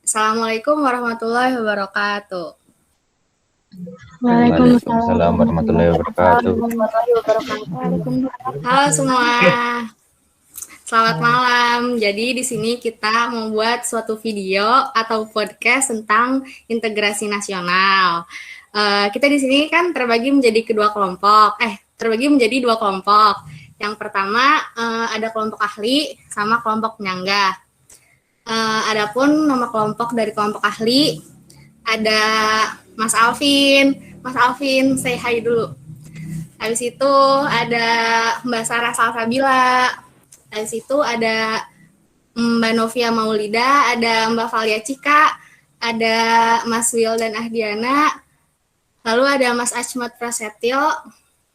Assalamualaikum warahmatullahi wabarakatuh. Waalaikumsalam warahmatullahi wabarakatuh. Halo semua, selamat malam. Jadi di sini kita membuat suatu video atau podcast tentang integrasi nasional. Kita di sini kan terbagi menjadi terbagi menjadi dua kelompok. Yang pertama ada kelompok ahli sama kelompok penyangga. Adapun nama kelompok dari kelompok ahli ada Mas Alvin. Mas Alvin, say hi dulu. Habis itu ada Mbak Sarah Salsabila. Habis itu ada Mbak Novia Maulida, ada Mbak Valia Cika, ada Mas Wil dan Ahdiana, lalu ada Mas Achmat Prasetyo,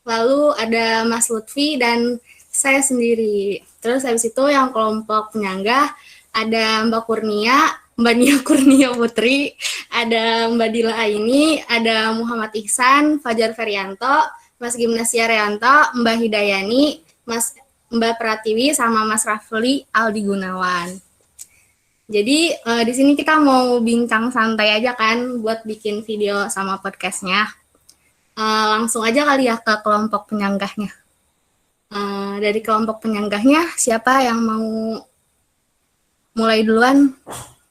lalu ada Mas Lutfi, dan saya sendiri. Terus habis itu yang kelompok penyangga ada Mbak Kurnia, Mbak Nia Kurnia Putri, ada Mbak Dila Aini, ada Muhammad Ihsan, Fajar Ferianto, Mas Gimnasia Reanto, Mbak Hidayani, Mbak Pratiwi, sama Mas Rafli Aldi Gunawan. Jadi di sini kita mau bincang santai aja kan buat bikin video sama podcastnya. Langsung aja kali ya ke kelompok penyanggahnya. Dari kelompok penyanggahnya siapa yang mau mulai duluan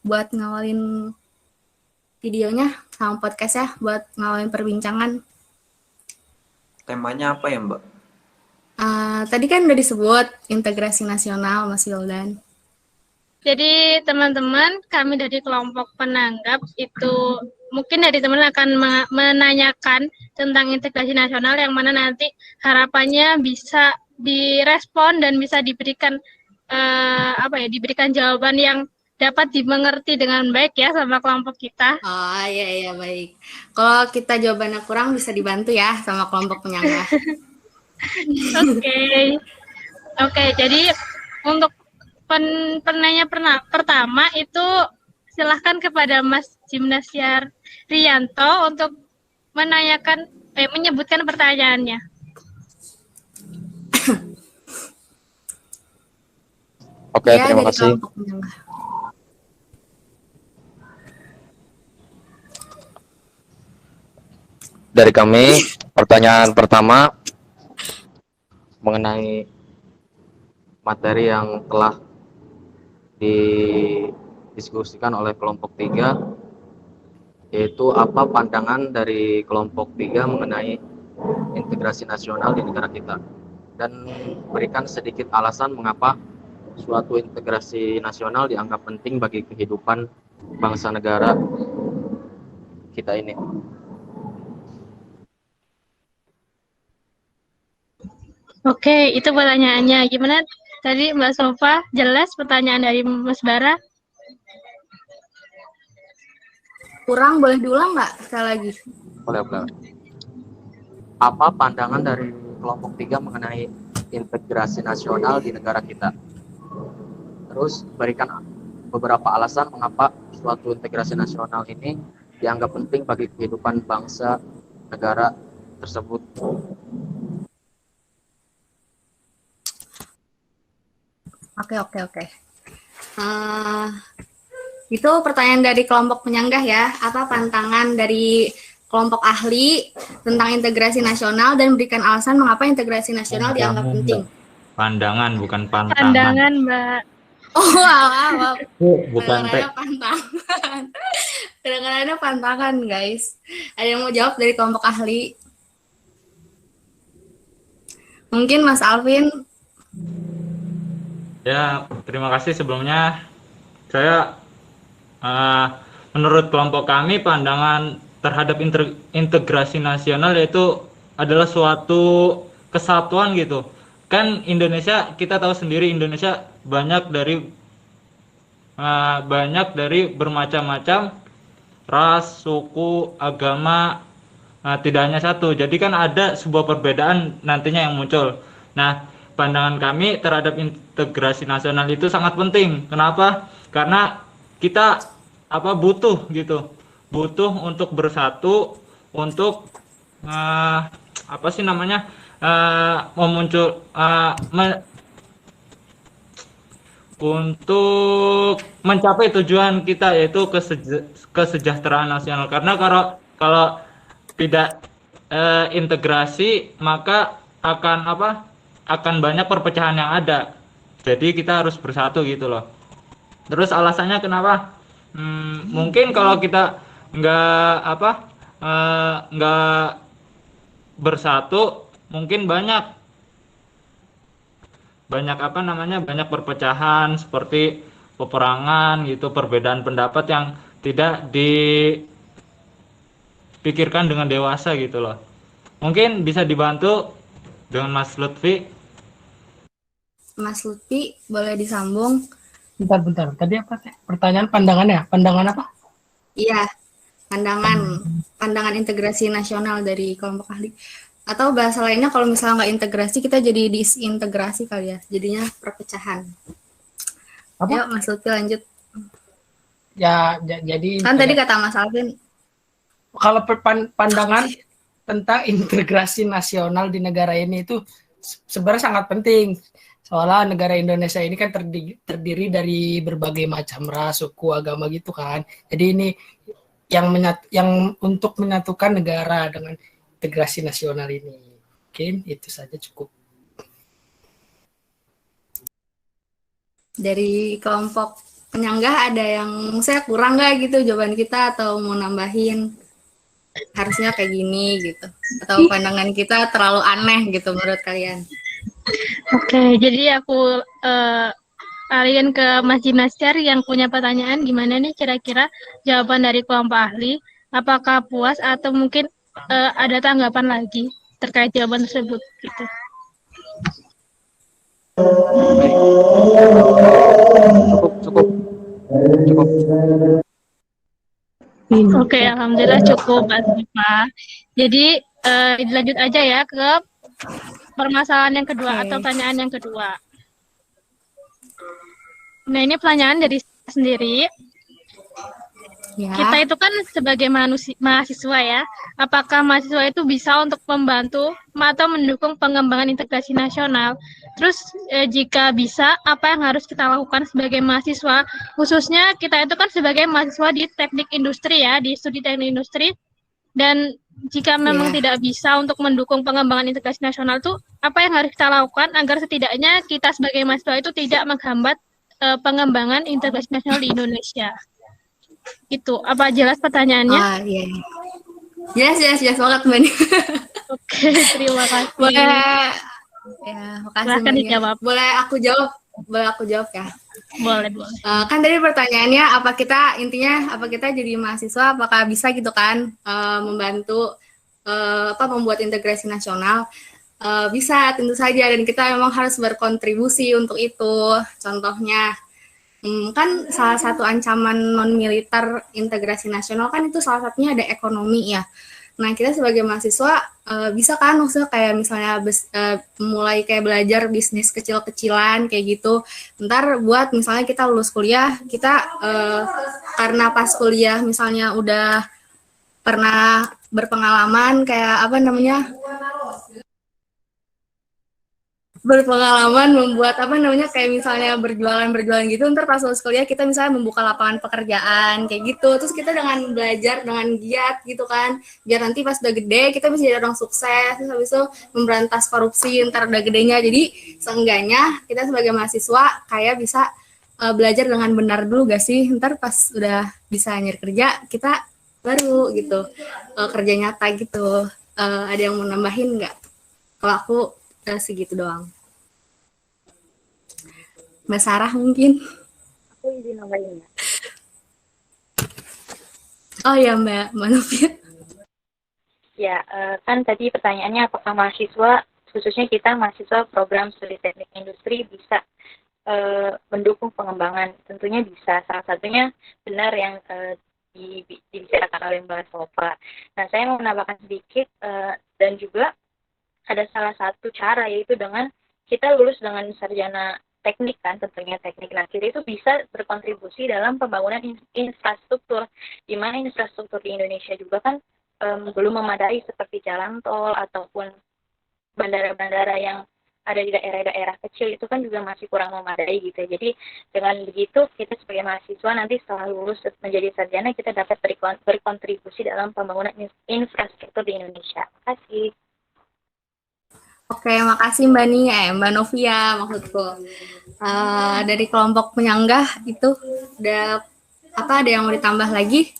buat ngawalin videonya sama podcastnya, buat ngawalin perbincangan? Temanya apa ya, Mbak? Tadi kan udah disebut integrasi nasional, Mas Wildan. Jadi teman-teman, kami dari kelompok penanggap itu mungkin dari teman akan menanyakan tentang integrasi nasional yang mana nanti harapannya bisa direspon dan bisa diberikan diberikan jawaban yang dapat dimengerti dengan baik ya sama kelompok kita. Oh iya baik. Kalau kita jawabannya kurang bisa dibantu ya sama kelompok penyangga. Oke, jadi untuk penanya pertama itu silahkan kepada Mas Gimnasia Rianto untuk menyebutkan pertanyaannya. Oke, Ya, terima kasih. Dari kami, pertanyaan pertama mengenai materi yang telah didiskusikan oleh kelompok 3, yaitu apa pandangan dari kelompok 3 mengenai integrasi nasional di negara kita, dan berikan sedikit alasan mengapa suatu integrasi nasional dianggap penting bagi kehidupan bangsa negara kita ini. Oke, itu pertanyaannya. Gimana tadi Mbak Sofa? Jelas pertanyaan dari Mas Bara? Kurang, boleh diulang nggak sekali lagi? Boleh. Apa pandangan dari kelompok 3 mengenai integrasi nasional di negara kita? Terus berikan beberapa alasan mengapa suatu integrasi nasional ini dianggap penting bagi kehidupan bangsa negara tersebut. Oke. Itu pertanyaan dari kelompok penyanggah ya. Apa pantangan dari kelompok ahli tentang integrasi nasional dan berikan alasan mengapa integrasi nasional dianggap penting? Pandangan, bukan pantangan. Pandangan, Mbak. Oh, wow. Bukan pantangan. Kadang-kadang pantangan, guys. Ada yang mau jawab dari kelompok ahli? Mungkin Mas Alvin. Ya, terima kasih sebelumnya. Saya menurut kelompok kami pandangan terhadap integrasi nasional yaitu adalah suatu kesatuan gitu. Kan Indonesia, kita tahu sendiri Indonesia banyak dari bermacam-macam ras, suku, agama, tidak hanya satu. Jadi kan ada sebuah perbedaan nantinya yang muncul. Nah, pandangan kami terhadap integrasi nasional itu sangat penting. Kenapa? Karena kita butuh untuk bersatu, untuk untuk mencapai tujuan kita yaitu kesejahteraan nasional. Karena kalau kalau tidak integrasi maka akan apa? Akan banyak perpecahan yang ada. Jadi kita harus bersatu gitu loh. Terus alasannya kenapa? Mungkin kalau kita nggak apa nggak bersatu, mungkin banyak apa namanya banyak perpecahan seperti peperangan gitu, perbedaan pendapat yang tidak dipikirkan dengan dewasa gitu loh. Mungkin bisa dibantu dengan Mas Lutfi. Mas Lutfi, boleh disambung? Bentar. Tadi apa teh? Pertanyaan pandangannya? Pandangan apa? Iya, pandangan integrasi nasional dari kelompok ahli. Atau bahasa lainnya kalau misalnya nggak integrasi, kita jadi disintegrasi kali ya. Jadinya perpecahan. Apa? Yuk, Mas Lutfi lanjut. Ya, jadi Kan tadi kata Mas Alvin, kalau pandangan tentang integrasi nasional di negara ini itu sebenarnya sangat penting. Soalnya negara Indonesia ini kan terdiri dari berbagai macam ras, suku, agama gitu kan. Jadi ini yang untuk menyatukan negara dengan integrasi nasional ini. Mungkin itu saja cukup. dari kelompok penyanggah ada yang saya kurang nggak gitu jawaban kita atau mau nambahin harusnya kayak gini gitu atau pandangan kita terlalu aneh gitu menurut kalian? Oke, jadi aku alihkan ke Mas Jinasyar yang punya pertanyaan gimana nih kira-kira jawaban dari kelompok ahli, apakah puas atau mungkin ada tanggapan lagi terkait jawaban tersebut gitu. Cukup. Oke, alhamdulillah cukup Mas Dipa. Jadi dilanjut aja ya ke permasalahan yang kedua atau pertanyaan yang kedua. Nah, ini pertanyaan dari saya sendiri. Ya. Kita itu kan sebagai mahasiswa ya, apakah mahasiswa itu bisa untuk membantu atau mendukung pengembangan integrasi nasional? Terus jika bisa, apa yang harus kita lakukan sebagai mahasiswa? Khususnya kita itu kan sebagai mahasiswa di teknik industri ya, di studi teknik industri. Dan jika memang tidak bisa untuk mendukung pengembangan integrasi nasional itu, apa yang harus kita lakukan agar setidaknya kita sebagai mahasiswa itu tidak menghambat pengembangan integrasi nasional di Indonesia? Itu apa jelas pertanyaannya? Iya. Jelas banget Mbak. Oke, terima kasih. Boleh ya, makasih Silahkan Mbak. dijawab. Boleh aku jawab ya? Boleh. Kan tadi pertanyaannya apa kita jadi mahasiswa apakah bisa gitu kan membantu membuat integrasi nasional? Bisa tentu saja dan kita memang harus berkontribusi untuk itu. Contohnya kan salah satu ancaman non-militer integrasi nasional kan itu salah satunya ada ekonomi ya. Nah kita sebagai mahasiswa bisa kan maksudnya kayak misalnya mulai kayak belajar bisnis kecil-kecilan kayak gitu. Ntar buat misalnya kita lulus kuliah kita karena pas kuliah misalnya udah pernah berpengalaman kayak membuat kayak misalnya berjualan gitu, ntar pas lulus kuliah kita misalnya membuka lapangan pekerjaan kayak gitu, terus kita dengan belajar dengan giat gitu kan, biar nanti pas udah gede kita bisa jadi orang sukses, terus habis itu memberantas korupsi ntar udah gedenya. Jadi seenggaknya kita sebagai mahasiswa kayak bisa belajar dengan benar dulu gak sih, ntar pas udah bisa nyari kerja kita baru gitu kerja nyata gitu. Ada yang mau nambahin nggak? Kalau aku segitu doang. Mbak Sarah mungkin. Aku izin nambahin ya. Oh ya Mbak Novia. Ya, kan tadi pertanyaannya apakah mahasiswa, khususnya kita mahasiswa program studi teknik industri bisa mendukung pengembangan? Tentunya bisa. Salah satunya benar yang dibicarakan oleh Mbak Sofa. Nah, saya mau menambahkan sedikit dan juga ada salah satu cara yaitu dengan kita lulus dengan sarjana teknik kan, tentunya teknik. Nah, kita itu bisa berkontribusi dalam pembangunan infrastruktur, di mana infrastruktur di Indonesia juga kan belum memadai seperti jalan tol ataupun bandara-bandara yang ada di daerah-daerah kecil itu kan juga masih kurang memadai gitu. Jadi dengan begitu kita sebagai mahasiswa nanti setelah lulus menjadi sarjana kita dapat berkontribusi dalam pembangunan infrastruktur di Indonesia. Terima kasih. Oke, makasih Mbak Nia, Mbak Novia maksudku. Dari kelompok penyanggah itu ada yang mau ditambah lagi?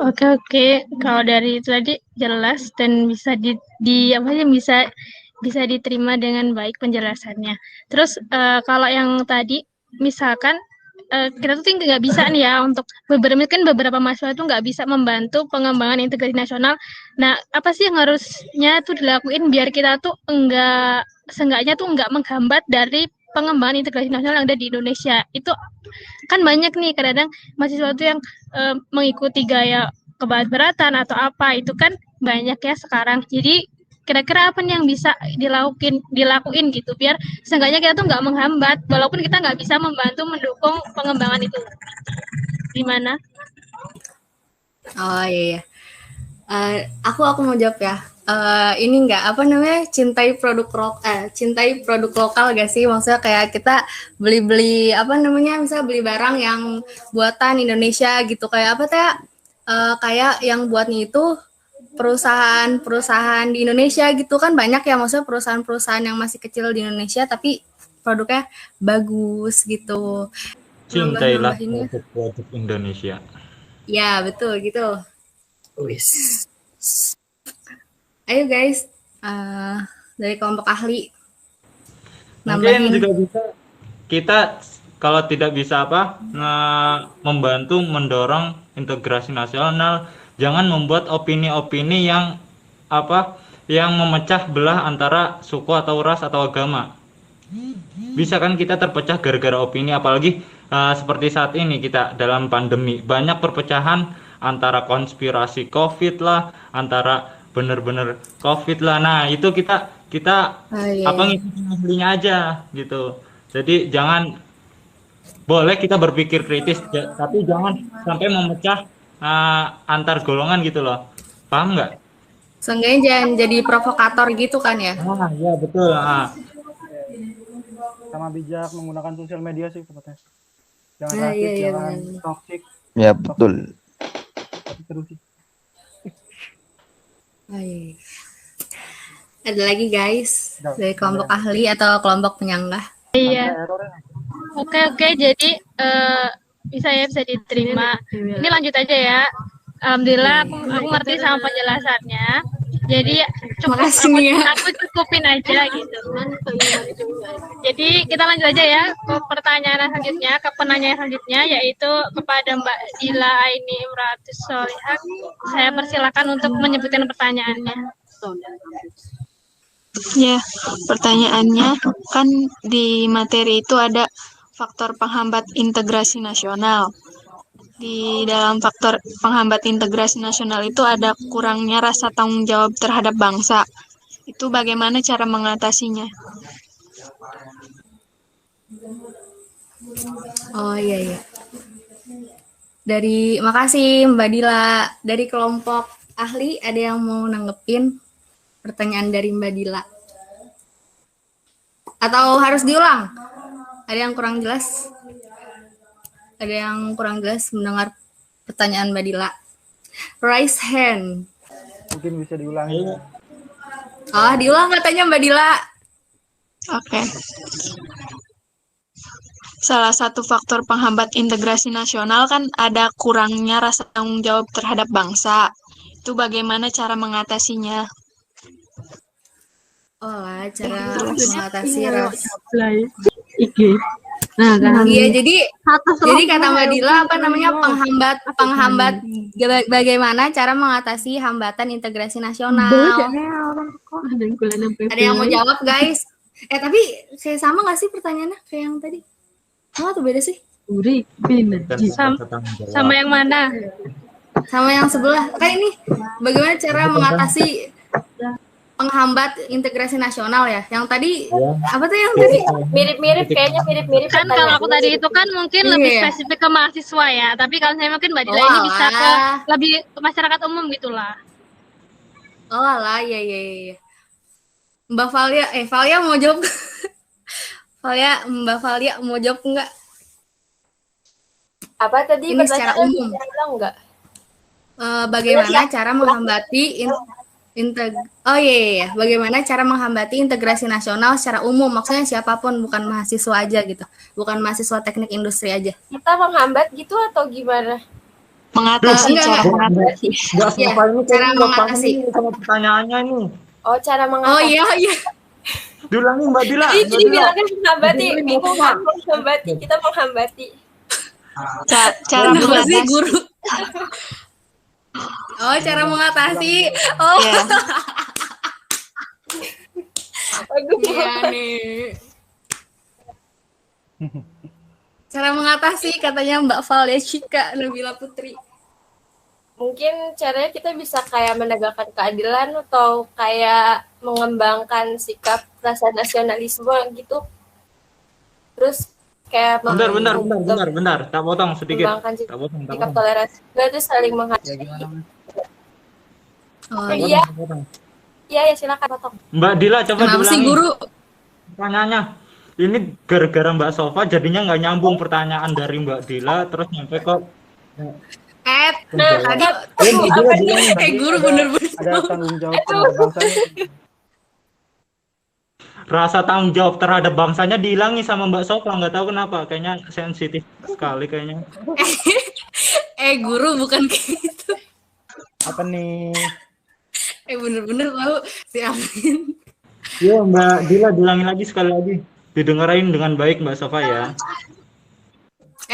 Oke. Kalau dari itu tadi jelas dan bisa bisa diterima dengan baik penjelasannya. Terus kalau yang tadi misalkan kita tuh nggak bisa nih ya untuk beberapa mahasiswa itu nggak bisa membantu pengembangan integrasi nasional. Nah, apa sih yang harusnya tuh dilakuin biar kita tuh seenggaknya tuh nggak menghambat dari pengembangan integrasi nasional yang ada di Indonesia. Itu kan banyak nih kadang-kadang mahasiswa tuh yang mengikuti gaya keberatan atau apa itu kan banyak ya sekarang. Jadi kira-kira apa nih yang bisa dilakuin gitu biar seenggaknya kita tuh nggak menghambat walaupun kita nggak bisa membantu mendukung pengembangan itu. Gimana? Oh iya. Aku mau jawab ya. Ini cintai produk lokal gak sih? Maksudnya kayak kita beli misalnya beli barang yang buatan Indonesia gitu, kayak apa teh? Kayak yang buatnya itu perusahaan di Indonesia gitu kan banyak ya, maksudnya perusahaan-perusahaan yang masih kecil di Indonesia tapi produknya bagus gitu. Cintailah produk Indonesia. Ya, betul gitu. Wis. Ayo guys, dari kelompok ahli. Mungkin juga bisa kita kalau tidak bisa membantu mendorong integrasi nasional, jangan membuat opini-opini yang memecah belah antara suku atau ras atau agama. Bisa kan kita terpecah gara-gara opini, apalagi seperti saat ini kita dalam pandemi banyak perpecahan antara konspirasi COVID lah, antara bener-bener COVID lah. Nah itu kita ngikutin aslinya aja gitu. Jadi boleh kita berpikir kritis, tapi jangan sampai memecah antar golongan gitu loh. Paham nggak? Seenggaknya jangan jadi provokator gitu kan ya? Ya betul. Sama bijak menggunakan sosial media sih tepatnya. Jangan rasis, jangan toksik. Ya betul. Terus sih. Ada lagi guys dari kelompok ahli atau kelompok penyanggah? Iya. Oke. Jadi bisa diterima. Ini lanjut aja ya. Alhamdulillah aku ngerti sama penjelasannya. Jadi aku cukupin aja gitu. Jadi kita lanjut aja ya ke penanyaan selanjutnya yaitu kepada Mbak Dila Aini Imratus Solihah. Saya persilakan untuk menyebutkan pertanyaannya. Ya, pertanyaannya kan di materi itu ada faktor penghambat integrasi nasional. Di dalam faktor penghambat integrasi nasional itu ada kurangnya rasa tanggung jawab terhadap bangsa. Itu bagaimana cara mengatasinya? Oh iya. Makasih Mbak Dila. Dari kelompok ahli ada yang mau nanggepin pertanyaan dari Mbak Dila? Atau harus diulang? Ada yang kurang jelas? Ada yang kurang jelas mendengar pertanyaan Mbak Dila? Raise hand. Mungkin bisa diulangi. Diulang katanya Mbak Dila. Oke. Salah satu faktor penghambat integrasi nasional kan ada kurangnya rasa tanggung jawab terhadap bangsa. Itu bagaimana cara mengatasinya? Cara mengatasi rasa. Iya, jadi kata Mbak Dila penghambat bagaimana cara mengatasi hambatan integrasi nasional. Ada yang mau jawab guys? Tapi saya sama nggak sih pertanyaannya kayak yang tadi? Atau beda sih? Sama yang mana? Sama yang sebelah. Kan ini bagaimana cara mengatasi penghambat integrasi nasional ya? Yang tadi apa tuh yang tadi? Mirip-mirip kan kalau aku tadi itu kan mungkin lebih spesifik ke mahasiswa ya, tapi kalau saya mungkin Mbak Dila ini bisa lebih ke masyarakat umum gitulah. Iya. Mbak Valia, Valia mau jawab? Mbak Valia mau jawab enggak? Apa tadi Ini secara umum. Enggak? Bagaimana cara menghambati bagaimana cara menghambati integrasi nasional secara umum? Maksudnya siapapun, bukan mahasiswa aja gitu, bukan mahasiswa teknik industri aja. Kita menghambat gitu atau gimana? Mengatasi, cara mengatasi. Ya, cara mengatasi. Sama pertanyaannya ini. Oh, cara mengatasi. Oh iya. Diulangi Mbak Dila. Jadi bilangnya menghambati, bingung kan menghambati, kita menghambati. Cara mengatasi guru. Oh, cara mengatasi. Oh. Yeah. Iya nih. Cara mengatasi katanya Mbak Valia Cika Nabila Putri. Mungkin caranya kita bisa kayak menegakkan keadilan atau kayak mengembangkan sikap rasa nasionalisme gitu. Terus kayak Bentar. Tak potong sedikit. Tak potong. Sikap toleransi. Itu saling menghargai. Iya. Iya, silakan potong. Mbak Dila coba diulangi. Sih, guru? Pertanyaannya. Ini gara-gara Mbak Sofa jadinya nggak nyambung pertanyaan dari Mbak Dila terus nyampe kok guru bener-bener ada tanggung jawab terhadap bangsanya. Rasa tanggung jawab terhadap bangsanya dihilangi sama Mbak Sofa, nggak tahu kenapa, kayaknya sensitif sekali kayaknya. Guru bukan gitu. Apa nih? Bener-bener tahu si Amin. Iya Mbak Dila, diulangi lagi sekali lagi, didengerin dengan baik Mbak Sofa ya.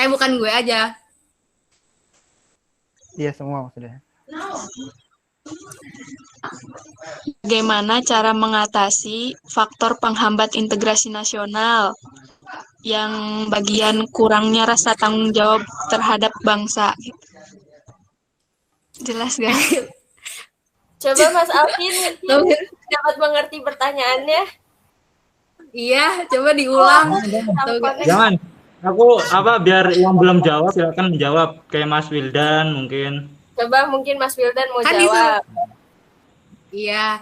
Bukan gue aja. Iya semua maksudnya. Bagaimana cara mengatasi faktor penghambat integrasi nasional yang bagian kurangnya rasa tanggung jawab terhadap bangsa? Jelas gak? Coba Mas Alvin dapat mengerti pertanyaannya. Iya, coba diulang. Jangan. Aku biar yang belum jawab silakan menjawab, kayak Mas Wildan mungkin. Coba mungkin Mas Wildan mau kan jawab. Iya.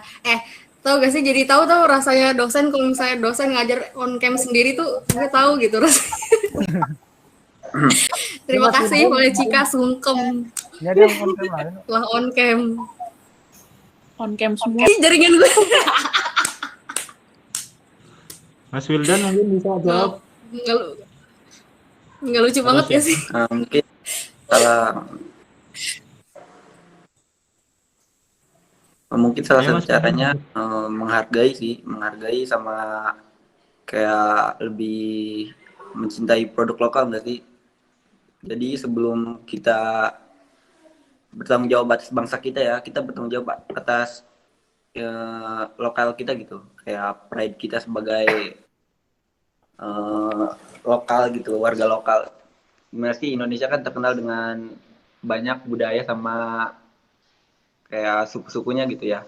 Tahu gak sih, jadi tahu rasanya dosen kalau misalnya dosen ngajar on cam sendiri tuh gue tahu gitu rasanya. Terima kasih oleh Cika sungkem. Ya dia on cam lah. Lah on cam. On cam semua. Jaringan gue. Mas Wildan mungkin bisa jawab. Nggak lucu banget ya sih. Mungkin salah satu caranya menghargai sama kayak lebih mencintai produk lokal nggak sih? Jadi sebelum kita bertanggung jawab atas bangsa kita ya, kita bertanggung jawab atas lokal kita gitu, kayak pride kita sebagai lokal gitu, warga lokal. Gimana sih, Indonesia kan terkenal dengan banyak budaya sama kayak suku-sukunya gitu ya.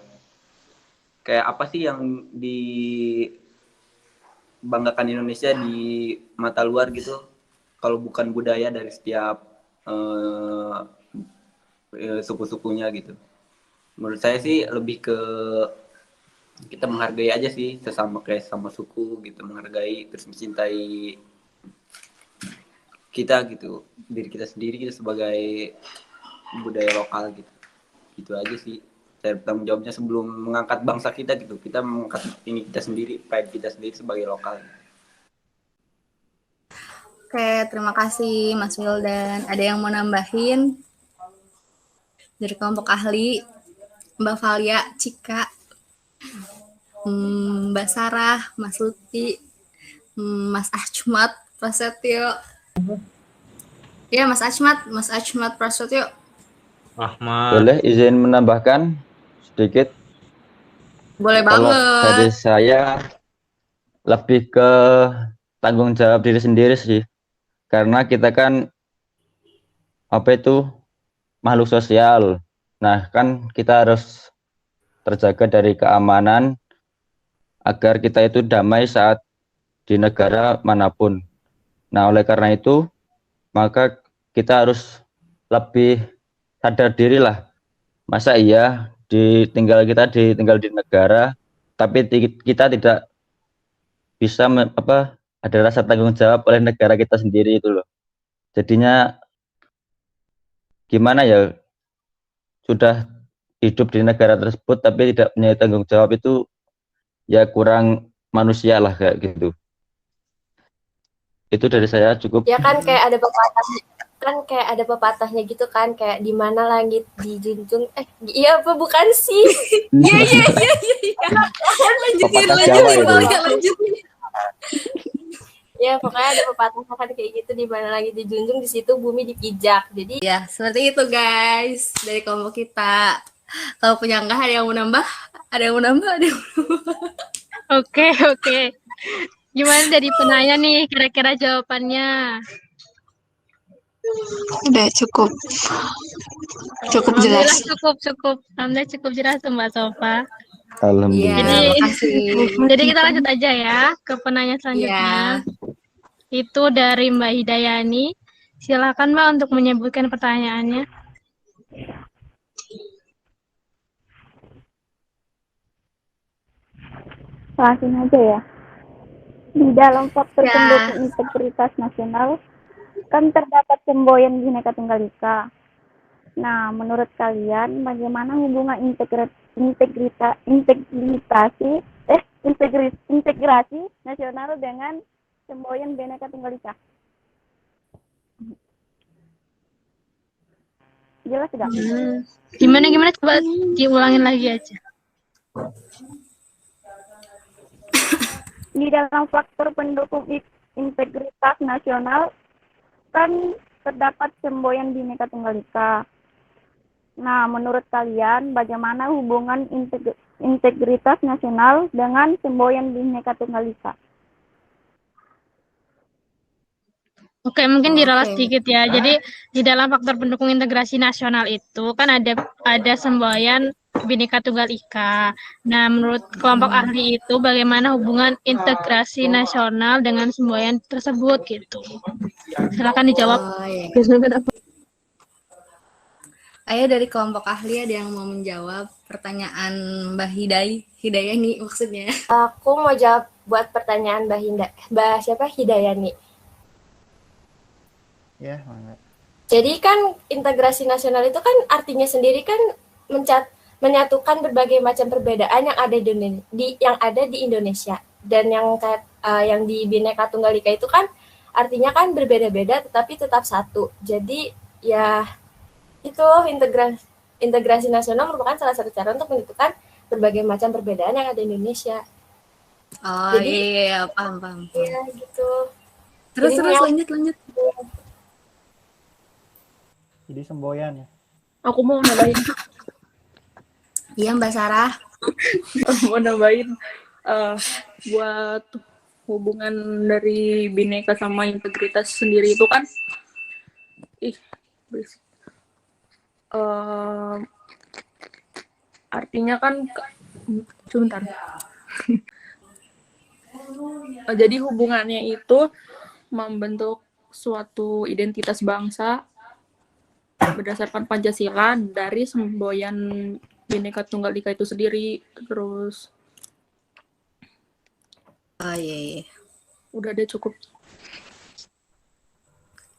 Kayak apa sih yang dibanggakan Indonesia di mata luar gitu, kalau bukan budaya dari setiap suku-sukunya gitu. Menurut saya sih lebih ke kita menghargai aja sih sesama, kayak sama suku gitu, menghargai terus mencintai kita gitu, diri kita sendiri gitu sebagai budaya lokal gitu. Gitu aja sih saya bertanggung jawabnya sebelum mengangkat bangsa kita gitu, kita mengangkat ini kita sendiri, pride kita sendiri sebagai lokal. Oke, terima kasih Mas Wildan. Ada yang mau nambahin dari kelompok ahli? Mbak Valia, Cika, Mbak Sarah, Mas Luti, Mas Achmat Prasetyo. Ya, Mas Achmat Prasetyo. Ahmad. Boleh izin menambahkan sedikit? Boleh Kalau banget. dari saya lebih ke tanggung jawab diri sendiri sih. Karena kita kan makhluk sosial. Nah, kan kita harus terjaga dari keamanan agar kita itu damai saat di negara manapun. Nah, oleh karena itu, maka kita harus lebih sadar diri lah. Masa iya kita ditinggal di negara tapi kita tidak bisa ada rasa tanggung jawab oleh negara kita sendiri itu loh. Jadinya gimana ya, sudah hidup di negara tersebut tapi tidak punya tanggung jawab, itu ya kurang manusia lah kayak gitu. Itu dari saya cukup. Ya kan kayak ada pepatahnya gitu kan, kayak di mana langit dijunjung iya apa bukan sih? Iya. Lanjut. Ya pokoknya ada pepatah kan kayak gitu, di mana langit dijunjung di situ bumi dipijak. Jadi ya seperti itu guys dari kelompok kita. Kalau penyanggah ada yang mau nambah? Oke. Gimana dari penanya nih kira-kira jawabannya? Udah cukup jelas. Alhamdulillah cukup jelas tuh Mbak Sofa. Alhamdulillah. Jadi kita lanjut aja ya ke penanya selanjutnya. Itu dari Mbak Hidayani. Silakan Mbak untuk menyebutkan pertanyaannya. Langsung aja ya. Di dalam faktor pendukung integritas nasional kan terdapat semboyan Bhinneka Tunggal Ika. Nah, menurut kalian bagaimana hubungan integrasi nasional dengan semboyan Bhinneka Tunggal Ika? Jelas tidak? Gimana coba diulangin lagi aja. Di dalam faktor pendukung integritas nasional kan terdapat semboyan Bhinneka Tunggal Ika. Nah, menurut kalian bagaimana hubungan integritas nasional dengan semboyan Bhinneka Tunggal Ika? Oke, mungkin diralat sedikit ya. Jadi di dalam faktor pendukung integrasi nasional itu kan ada semboyan Bhinneka Tunggal Ika. Nah, menurut kelompok ahli itu bagaimana hubungan integrasi nasional dengan semboyan tersebut gitu. Silakan dijawab. Ayo dari kelompok ahli ada yang mau menjawab pertanyaan Mbak Hidayani maksudnya. Aku mau jawab buat pertanyaan Mbak Hidayani. Ya, mangga. Jadi kan integrasi nasional itu kan artinya sendiri kan menyatukan berbagai macam perbedaan yang ada di Indonesia, dan yang di Bhinneka Tunggal Ika itu kan artinya kan berbeda-beda tetapi tetap satu. Jadi ya itu integrasi nasional merupakan salah satu cara untuk menyatukan berbagai macam perbedaan yang ada di Indonesia. Oh iya, paham. Iya gitu. Terus lanjut. Jadi semboyan ya. Aku mau nambahin. Iya Mbak Sarah. Mau nambahin buat hubungan dari Bhinneka sama integritas sendiri itu kan artinya kan sebentar. Jadi hubungannya itu membentuk suatu identitas bangsa berdasarkan Pancasila dari semboyan Bhinneka Tunggal Ika itu sendiri. Terus iya. Udah deh, cukup.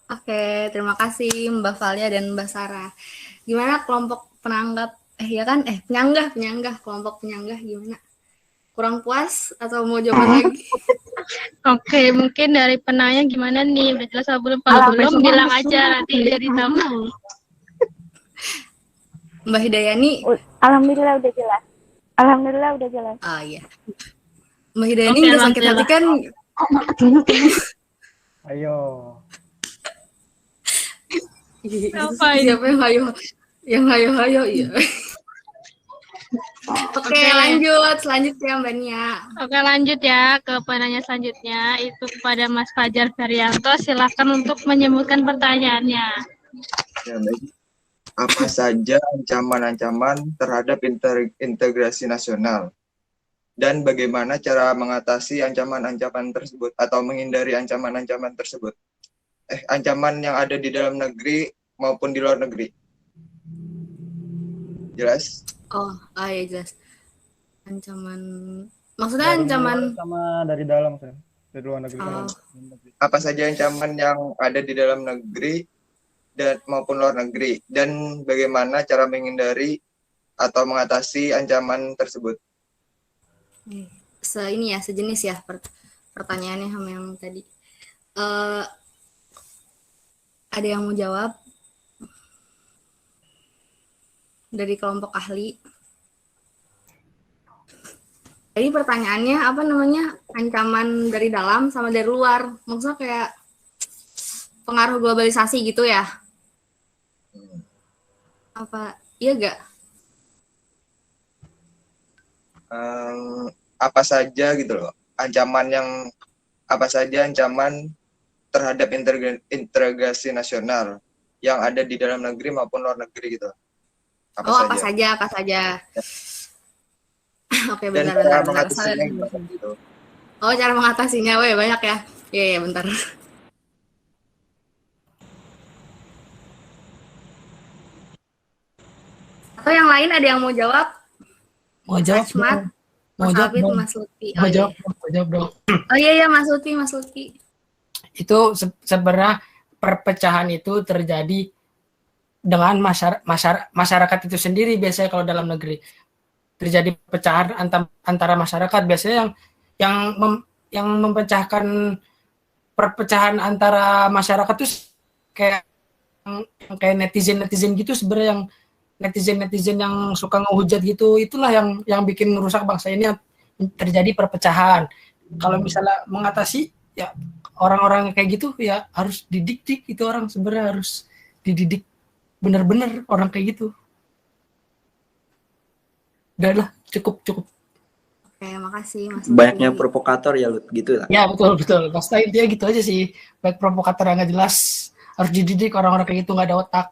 Oke, terima kasih Mbak Valia dan Mbak Sarah. Gimana kelompok penanggap penyanggah, kelompok penyanggah gimana? Kurang puas atau mau jawaban lagi? Oke, mungkin dari penanya gimana nih? Udah jelas atau belum? Kalau belum bilang aja nanti jadi tamu. Mbak Hidayani. Alhamdulillah udah jelas. Ah iya. Mbak Hidayani udah sakit hati kan? Ayo. Siapa yang hayo iya. Oke, lanjut selanjutnya Mbak Nia. Oke, lanjut ya ke penanya selanjutnya, itu kepada Mas Fajar Ferianto. Silakan untuk menyebutkan pertanyaannya. Ya, baik. Apa saja ancaman-ancaman terhadap integrasi nasional? Dan bagaimana cara mengatasi ancaman-ancaman tersebut atau menghindari ancaman-ancaman tersebut? Ancaman yang ada di dalam negeri maupun di luar negeri. Jelas? Oh iya jelas. Ancaman, maksudnya Dari ancaman luar sama dari dalam, Sen. Dari luar negeri sama dalam negeri. Apa saja ancaman yang ada di dalam negeri dan maupun luar negeri, dan bagaimana cara menghindari atau mengatasi ancaman tersebut? ini ya, sejenis ya pertanyaannya sama yang tadi. Ada yang mau jawab dari kelompok ahli? Jadi pertanyaannya apa namanya, ancaman dari dalam sama dari luar, maksudnya kayak pengaruh globalisasi gitu ya? Apa iya gak? Apa saja gitu loh, apa saja ancaman terhadap integrasi nasional yang ada di dalam negeri maupun luar negeri gitu. Apa saja. Oke, bentar. Gitu. Oh, cara mengatasinya, weh banyak ya. Iya, bentar. Atau yang lain ada yang mau jawab? Mau jawab? Mas Alvin, Mas Lutfi. Mau jawab dong. Oh iya, Mas Lutfi. Itu sebenarnya perpecahan itu terjadi dengan masyarakat itu sendiri. Biasanya kalau dalam negeri terjadi pecahan antara masyarakat, biasanya yang mempecahkan perpecahan antara masyarakat itu kayak netizen gitu sebenarnya, yang netizen yang suka ngehujat gitu, itulah yang bikin merusak bangsa ini, terjadi perpecahan. Kalau misalnya mengatasi ya orang-orang kayak gitu ya harus dididik, itu orang sebenarnya harus dididik benar-benar orang kayak gitu. Udah lah, cukup. Oke, makasih Mas. Banyaknya provokator ya, Lut, gitu lah. Ya, betul. Pasti intinya gitu aja sih. Baik provokator yang nggak jelas, harus dididik orang-orang kayak gitu, nggak ada otak.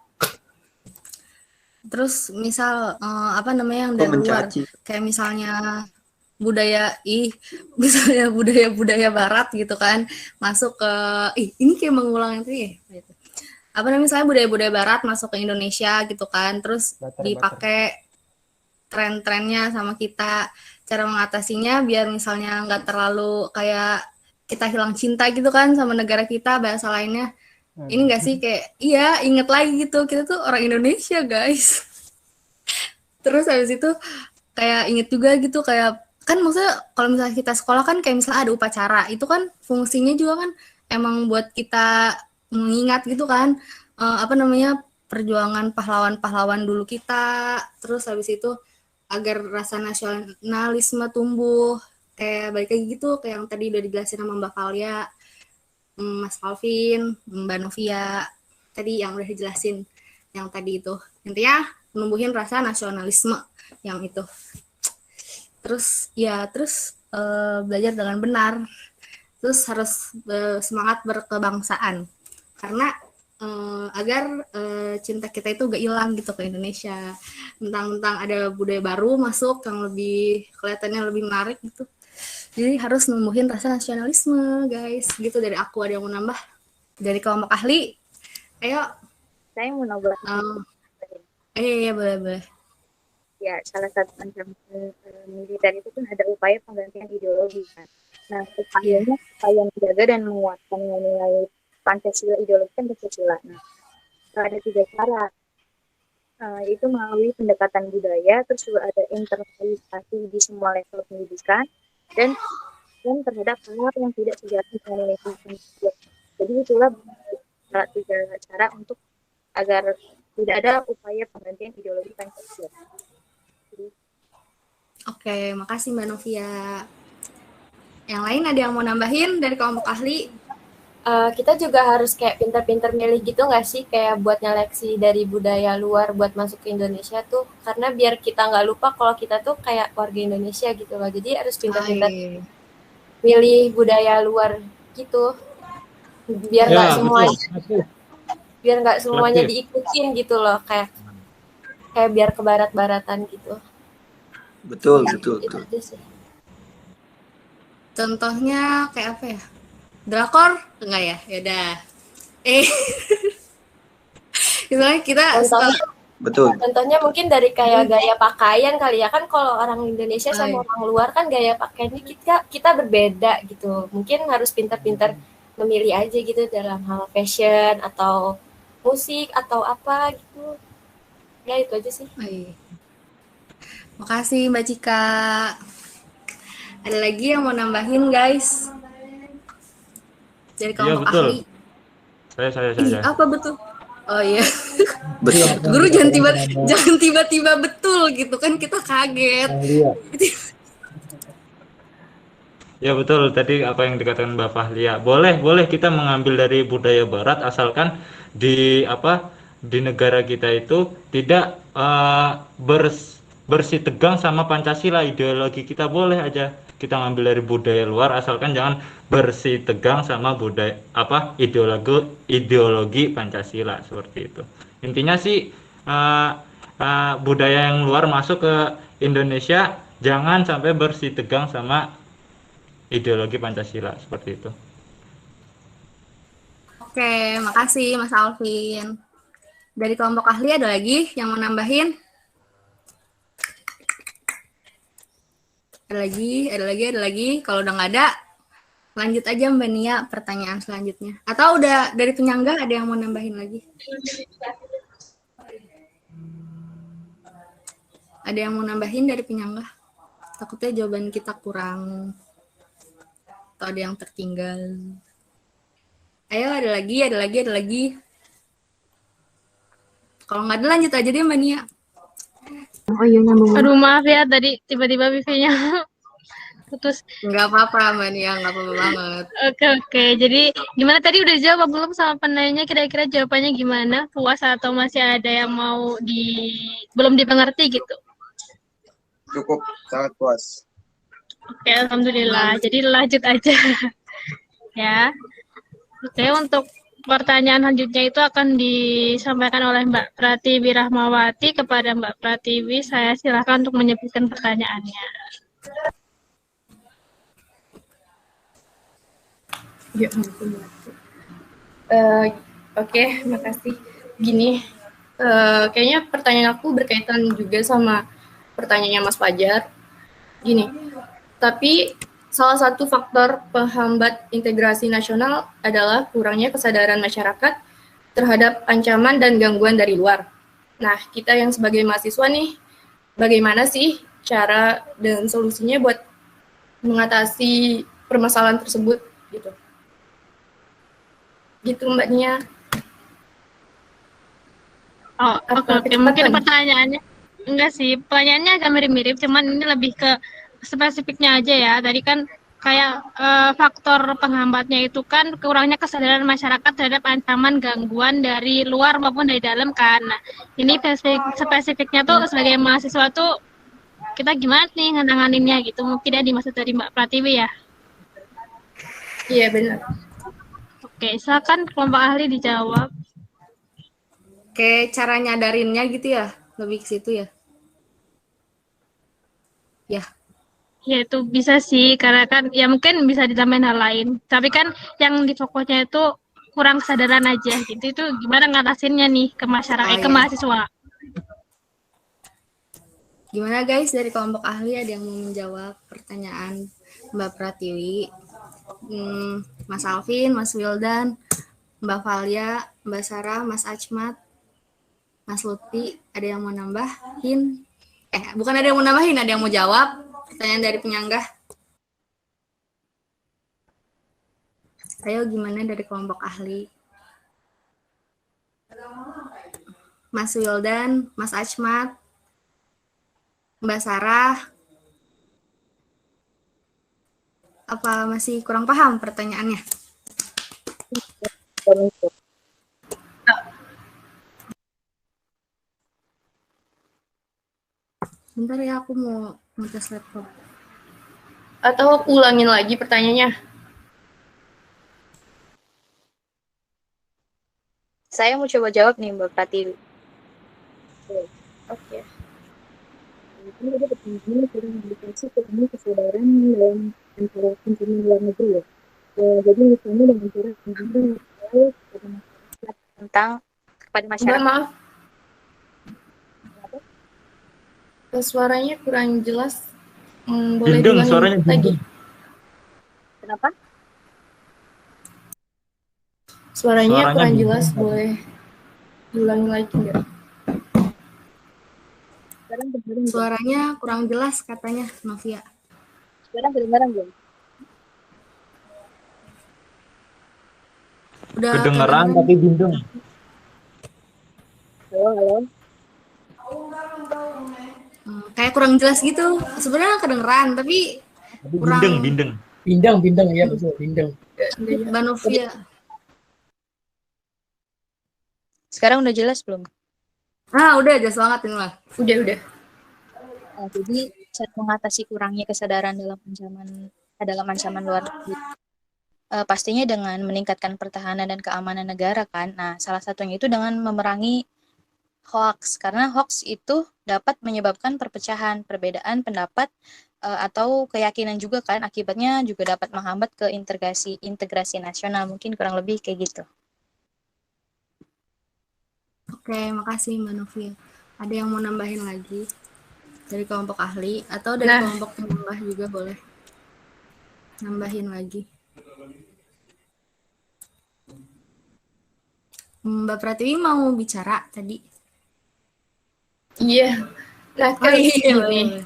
Terus misal apa namanya yang dari luar, kayak misalnya misalnya budaya barat gitu kan, masuk ke ini kayak mengulang itu ya. Apa namanya, misalnya budaya barat masuk ke Indonesia gitu kan, terus dipakai tren-trennya sama kita. Cara mengatasinya biar misalnya nggak terlalu kayak kita hilang cinta gitu kan sama negara kita, bahasa lainnya. Ini nggak sih, kayak iya inget lagi gitu, kita tuh orang Indonesia guys. Terus habis itu kayak inget juga gitu, kayak kan maksudnya kalau misalnya kita sekolah kan kayak misalnya ada upacara, itu kan fungsinya juga kan emang buat kita mengingat gitu kan, apa namanya, perjuangan pahlawan-pahlawan dulu kita. Terus habis itu agar rasa nasionalisme tumbuh, kayak balik lagi gitu, kayak yang tadi udah dijelasin sama Mbak Valia, Mas Alvin, Mbak Novia, tadi yang udah dijelasin yang tadi itu. Intinya menumbuhin rasa nasionalisme yang itu. Terus belajar dengan benar. Terus harus semangat berkebangsaan. Karena agar cinta kita itu gak hilang gitu ke Indonesia. Tentang ada budaya baru masuk yang lebih kelihatannya lebih menarik gitu. Jadi harus numbuhin rasa nasionalisme, guys. Gitu dari aku. Ada yang mau nambah? Dari kelompok ahli? Ayo. Saya mau nambah. Iya, boleh. Ya, salah satu ancaman militer itu kan ada upaya penggantian ideologi kan. Nah, upayanya supaya menjaga dan menguatkan nilai Pancasila, ideologi Pancasila. Nah, ada 3 cara. Itu melalui pendekatan budaya, terus juga ada internalisasi di semua level pendidikan, dan terhadap hal yang tidak sejalan dengan nilai Pancasila. Jadi itulah 3 cara untuk agar tidak ada upaya penggantian ideologi Pancasila. Oke, makasih Mbak Novia. Yang lain ada yang mau nambahin dari kelompok ahli? Kita juga harus kayak pintar-pintar milih gitu nggak sih, kayak buat nyeleksi dari budaya luar buat masuk ke Indonesia tuh, karena biar kita nggak lupa kalau kita tuh kayak warga Indonesia gitu loh. Jadi harus pintar-pintar milih budaya luar gitu, biar nggak semuanya diikutin gitu loh, kayak biar ke barat-baratan gitu. Betul. Contohnya kayak apa ya? Drakor? Enggak ya? Yaudah. Misalnya kita Betul. Contohnya mungkin dari kayak gaya pakaian kali ya, kan kalau orang Indonesia sama orang luar kan gaya pakaiannya kita berbeda gitu. Mungkin harus pintar-pintar memilih aja gitu dalam hal fashion atau musik atau apa gitu. Ya itu aja sih. Makasih Mbak Cika. Ada lagi yang mau nambahin guys? Dari kelompok ahli. Saya. Apa betul? Oh iya. Guru jangan tiba-tiba betul gitu kan, kita kaget. Ya betul, tadi apa yang dikatakan Mbak Fahlia. Boleh kita mengambil dari budaya barat asalkan di negara kita itu tidak bersitegang sama Pancasila. Ideologi kita boleh aja kita ngambil dari budaya luar asalkan jangan bersitegang sama ideologi Pancasila seperti itu. Intinya sih budaya yang luar masuk ke Indonesia jangan sampai bersitegang sama ideologi Pancasila seperti itu. Oke, makasih Mas Alvin. Dari kelompok ahli ada lagi yang mau nambahin? Ada lagi. Kalau udah nggak ada, lanjut aja Mbak Nia pertanyaan selanjutnya. Atau udah dari penyangga ada yang mau nambahin lagi? Ada yang mau nambahin dari penyangga? Takutnya jawaban kita kurang atau ada yang tertinggal. Ayo, ada lagi. Kalau nggak ada lanjut aja deh Mbak Nia. Oh iya, nyambung. Aduh maaf ya, tadi tiba-tiba wifi-nya putus. Nggak apa-apa Mbak Nia, nggak apa-apa banget. Oke. Jadi gimana tadi udah jawab belum sama penanya? Kira-kira jawabannya gimana? Puas atau masih ada yang mau belum dimengerti gitu? Cukup, sangat puas. Oke, alhamdulillah. Jadi lanjut aja. Ya. Oke, untuk pertanyaan selanjutnya itu akan disampaikan oleh Mbak Pratiwi Rahmawati kepada Mbak Pratiwi. Saya silakan untuk menyebutkan pertanyaannya. Oke, makasih. Gini, kayaknya pertanyaan aku berkaitan juga sama pertanyaannya Mas Fajar. Gini, tapi salah satu faktor penghambat integrasi nasional adalah kurangnya kesadaran masyarakat terhadap ancaman dan gangguan dari luar. Nah, kita yang sebagai mahasiswa nih, bagaimana sih cara dan solusinya buat mengatasi permasalahan tersebut gitu? Gitu Mbak Nia. Oh, oke. Mungkin pertanyaannya enggak sih, pertanyaannya agak mirip-mirip, cuman ini lebih ke spesifiknya aja ya. Tadi kan kayak faktor penghambatnya itu kan kurangnya kesadaran masyarakat terhadap ancaman gangguan dari luar maupun dari dalam kan. Nah, ini spesifiknya tuh sebagai mahasiswa tuh kita gimana nih ngenanganinnya gitu. Mungkin ya dimaksud dari Mbak Pratiwi ya. Iya benar. Oke, silakan kelompok ahli dijawab. Oke, cara nyadarinnya gitu ya, lebih ke situ ya. Ya. Ya itu bisa sih, karena kan ya mungkin bisa ditambahin hal lain. Tapi kan yang di fokusnya itu kurang kesadaran aja gitu. Itu gimana ngatasinnya nih ke masyarakat, ke mahasiswa. Gimana guys, dari kelompok ahli ada yang mau menjawab pertanyaan Mbak Pratiwi? Mas Alvin, Mas Wildan, Mbak Valia, Mbak Sarah, Mas Achmat, Mas Lutfi, ada yang mau nambahin? Bukan ada yang mau nambahin, ada yang mau jawab pertanyaan dari penyangga. Ayo, gimana dari kelompok ahli? Mas Wildan, Mas Achmat, Mbak Sarah, apa masih kurang paham pertanyaannya? Bentar ya, aku mau tes laptop. Atau aku ulangin lagi pertanyaannya? Saya mau coba jawab nih Mbak Pratiwi. Oke. Ini ada pertanyaan kurang aplikasi kurangnya kesadaran dalam antara ancaman luar negeri ya. Jadi misalnya dengan cara tentang kepada masyarakat. Maaf. Suaranya kurang jelas. Boleh Bindeng, diulangin suaranya lagi? bindeng. Kenapa? Suaranya Suaranya kurang bindeng. jelas, boleh diulangi lagi nggak? Sekarang kedengaran belum? Suaranya kurang jelas katanya Novia. Sekarang kedengaran belum? Udah Kedengeran kedengeran. tapi bindeng. Halo. Kayak kurang jelas gitu. Sebenarnya kedengeran tapi Tapi kurang. bindeng. Bindeng, ya betul, bindeng. Mbak Novia. Sekarang udah jelas belum? Udah jelas banget ini mah. Udah. Jadi cara mengatasi kurangnya kesadaran dalam ancaman luar negeri, pastinya dengan meningkatkan pertahanan dan keamanan negara kan. Nah, salah satunya itu dengan memerangi hoax, karena hoax itu dapat menyebabkan perpecahan, perbedaan pendapat, atau keyakinan juga kan. Akibatnya juga dapat menghambat ke integrasi nasional. Mungkin kurang lebih kayak gitu. Oke, makasih Mbak Novia. Ada yang mau nambahin lagi dari kelompok ahli atau dari kelompok penambah juga boleh nambahin lagi. Mbak Pratiwi mau bicara tadi? Iya. Nah, kan gini.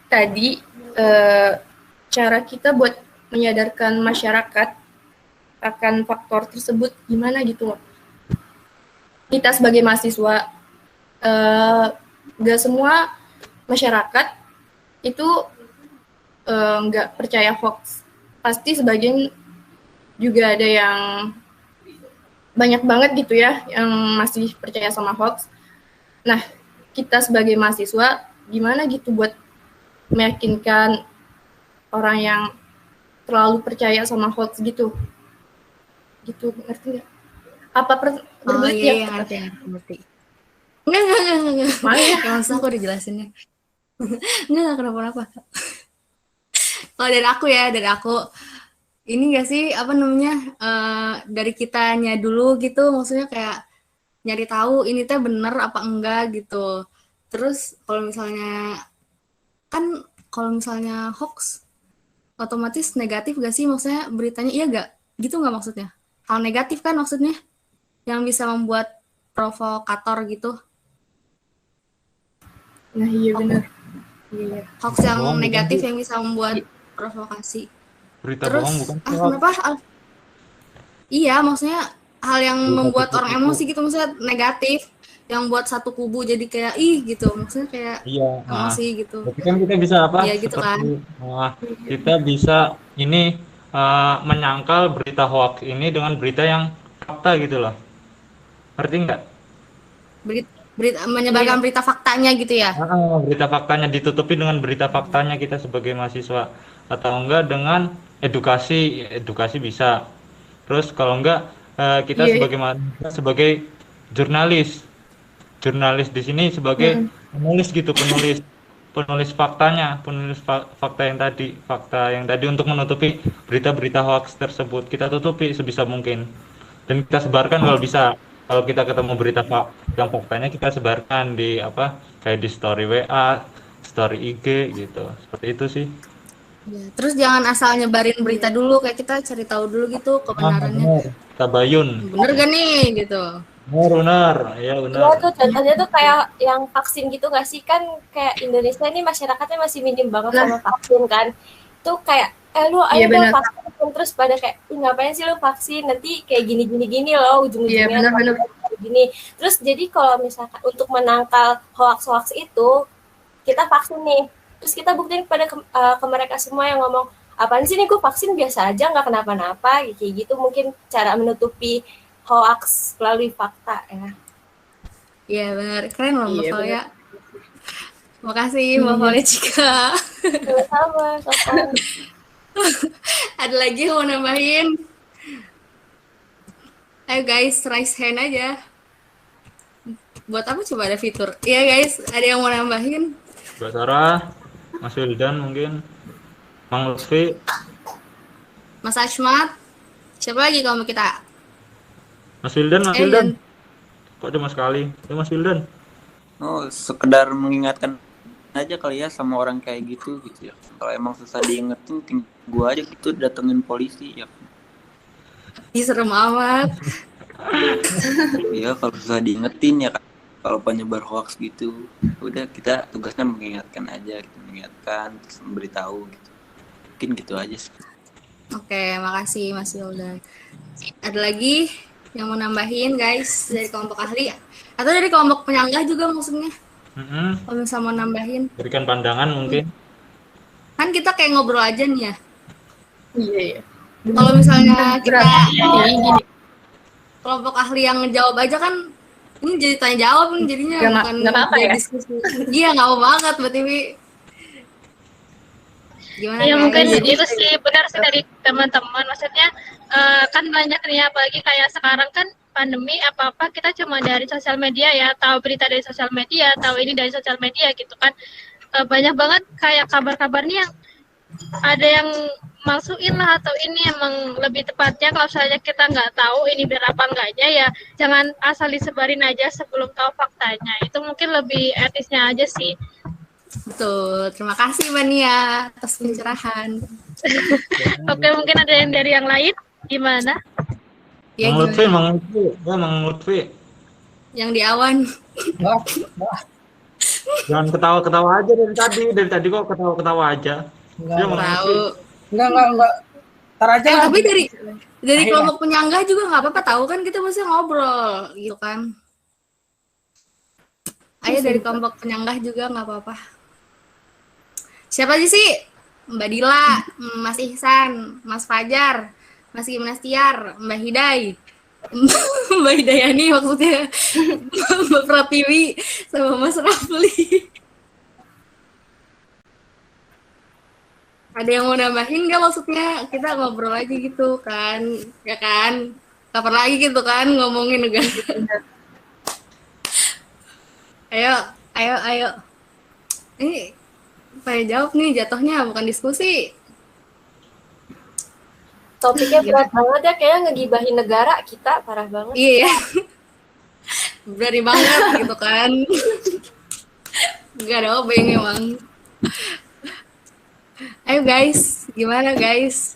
Tadi cara kita buat menyadarkan masyarakat akan faktor tersebut gimana gitu loh. Kita sebagai mahasiswa, nggak semua masyarakat itu nggak percaya hoax. Pasti sebagian juga ada yang banyak banget gitu ya yang masih percaya sama hoax. Nah, kita sebagai mahasiswa gimana gitu buat meyakinkan orang yang terlalu percaya sama hoax gitu, ngerti nggak? Apa berbelit ya? Ngerti. Enggak. Ya, maksud aku udah jelasinnya. Enggak kenapa-napa. Kalau dari aku ini nggak sih apa namanya dari kitanya dulu gitu, maksudnya kayak nyari tahu ini teh bener apa enggak gitu. Terus kalau misalnya hoax otomatis negatif gak sih, maksudnya beritanya iya gak gitu, nggak maksudnya hal negatif kan maksudnya yang bisa membuat provokator gitu. Nah iya benar. Iya. Hoax yang negatif yang bisa membuat provokasi. Berita terus bohong bukan? Kenapa? Iya, maksudnya hal yang membuat orang emosi gitu, maksudnya negatif yang buat satu kubu jadi kayak gitu, maksudnya kayak emosi gitu. Tapi kan kita bisa apa? Iya gitu kan. Kita bisa ini menyangkal berita hoax ini dengan berita yang fakta gitu loh. Ngerti nggak? Menyebarkan berita faktanya gitu ya. Berita faktanya ditutupi dengan berita faktanya kita sebagai mahasiswa, atau enggak dengan edukasi bisa. Terus kalau enggak kita sebagai jurnalis di sini sebagai penulis gitu, penulis faktanya, fakta yang tadi untuk menutupi berita-berita hoax tersebut kita tutupi sebisa mungkin dan kita sebarkan kalau bisa. Kalau kita ketemu berita yang faktanya kita sebarkan di kayak di story WA, story IG gitu, seperti itu sih. Ya, terus jangan asal nyebarin berita dulu, kayak kita cari tahu dulu gitu kebenarannya. Tabayun. Bener gak nih gitu. Benar. Iya tuh contohnya tuh kayak yang vaksin gitu gak sih, kan kayak Indonesia ini masyarakatnya masih minim banget sama vaksin kan. Tuh kayak lu ayo dong vaksin, terus pada kayak ngapain sih lu vaksin, nanti kayak gini loh ujung-ujungnya gini. Terus jadi kalau misalkan untuk menangkal hoax itu kita vaksin nih, terus kita buktiin kepada ke mereka semua yang ngomong apaan sih nih, gue vaksin biasa aja nggak kenapa-napa kayak gitu. Mungkin cara menutupi hoax melalui fakta ya. Iya benar, keren loh Mbak Valia. Makasih Mbak Valia Cika. Sama. Ada lagi yang mau nambahin? Ayo guys, raise hand aja. Buat apa coba ada fitur? Iya guys, ada yang mau nambahin? Mbak Sarah, Mas Wildan mungkin, Mang Lutfi, Mas Ashmat, siapa lagi kalau kita? Mas Wildan, Mas Yan. Wildan. Kok cuma sekali? Ya Mas Wildan. Oh, sekedar mengingatkan aja kali ya sama orang kayak gitu ya. Kalau emang susah diingetin, gua aja gitu datengin polisi ya. Ih, serem amat. Iya, kalau susah diingetin ya kan. Kalau penyebar hoax gitu, udah kita tugasnya mengingatkan aja, gitu. Mengingatkan, terus memberitahu gitu. Mungkin gitu aja sih. Oke, makasih Mas Wildan. Ada lagi yang mau nambahin guys dari kelompok ahli atau dari kelompok penyanggah juga maksudnya? Kalau misalnya mau nambahin, Berikan pandangan mungkin. kan kita kayak ngobrol aja nih ya. Iya. Kalau misalnya kita Gini. kelompok ahli yang ngejawab aja kan, ini jadi tanya jawab nih jadinya, bukan Nggak apa-apa jadi ya? diskusi. Iya, nggak apa banget Mbak Tiwi. Gimana Ya guys? mungkin itu sih benar sih dari teman-teman. Maksudnya kan banyak nih, apalagi kayak sekarang kan pandemi, apa-apa kita cuma dari sosial media ya, tahu berita dari sosial media, tahu ini dari sosial media gitu kan. Banyak banget kayak kabar-kabarnya yang ada yang masukin lah, atau ini emang lebih tepatnya kalau misalnya kita nggak tahu ini benar apa enggaknya, ya jangan asal disebarin aja sebelum tahu faktanya. Itu mungkin lebih etisnya aja sih. Betul, terima kasih Mbak Nia atas pencerahan. Oke, mungkin ada yang dari yang lain, gimana? Ya, Mang Lutfi, gimana? Mang Lutfi. Ya, Mang Lutfi. Yang di awan. Jangan ketawa-ketawa aja dari tadi. Dari tadi kok ketawa-ketawa aja. Ya, Mang Lutfi. Enggak. Ntar aja lah. Tapi dari Akhirnya. kelompok penyanggah juga nggak apa-apa, tahu kan kita masih ngobrol gitu kan. Ayo dari kelompok penyanggah juga nggak apa-apa. Siapa aja sih? Mbak Dila, Mas Ihsan, Mas Fajar, Mas Gimnastiar, Mbak Hidai, Mbak Hidayani maksudnya, Mbak Pratiwi, sama Mas Rafli. Ada yang mau nambahin nggak, maksudnya kita ngobrol aja gitu kan, ya kan? Kapan lagi gitu kan ngomongin negara. Ayo. Ini saya jawab nih, jatuhnya bukan diskusi. Topiknya berat banget ya, kayaknya ngegibahin negara kita, parah banget. Iya. Berani banget gitu kan. Gak ada obeng emang. Ayo guys, gimana guys?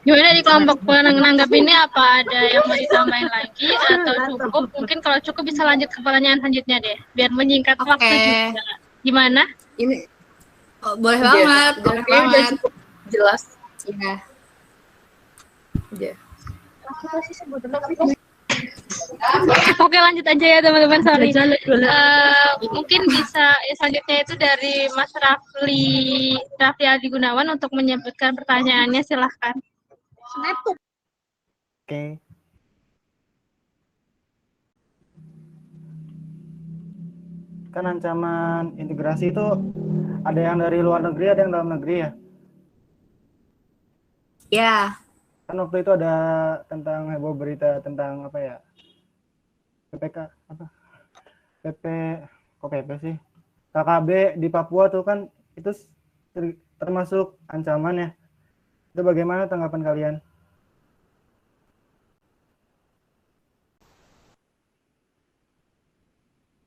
Gimana di kelompok penanggap ini, apa ada yang mau ditambahin lagi atau cukup? Mungkin kalau cukup bisa lanjut ke pertanyaan selanjutnya deh, biar menyingkat waktu juga. Gimana? Ini boleh banget, boleh banget. Cukup jelas. Iya. Udah. Oke, lanjut aja ya teman-teman, sorry. Mungkin bisa selanjutnya itu dari Mas Rafli Adi Gunawan untuk menyebutkan pertanyaannya, silahkan. Oke. Kan ancaman integrasi itu ada yang dari luar negeri, ada yang dalam negeri ya? Ya. Kan waktu itu ada tentang heboh berita tentang apa ya? PPK apa? PP sih? KKB di Papua tuh kan itu termasuk ancaman ya. Itu bagaimana tanggapan kalian?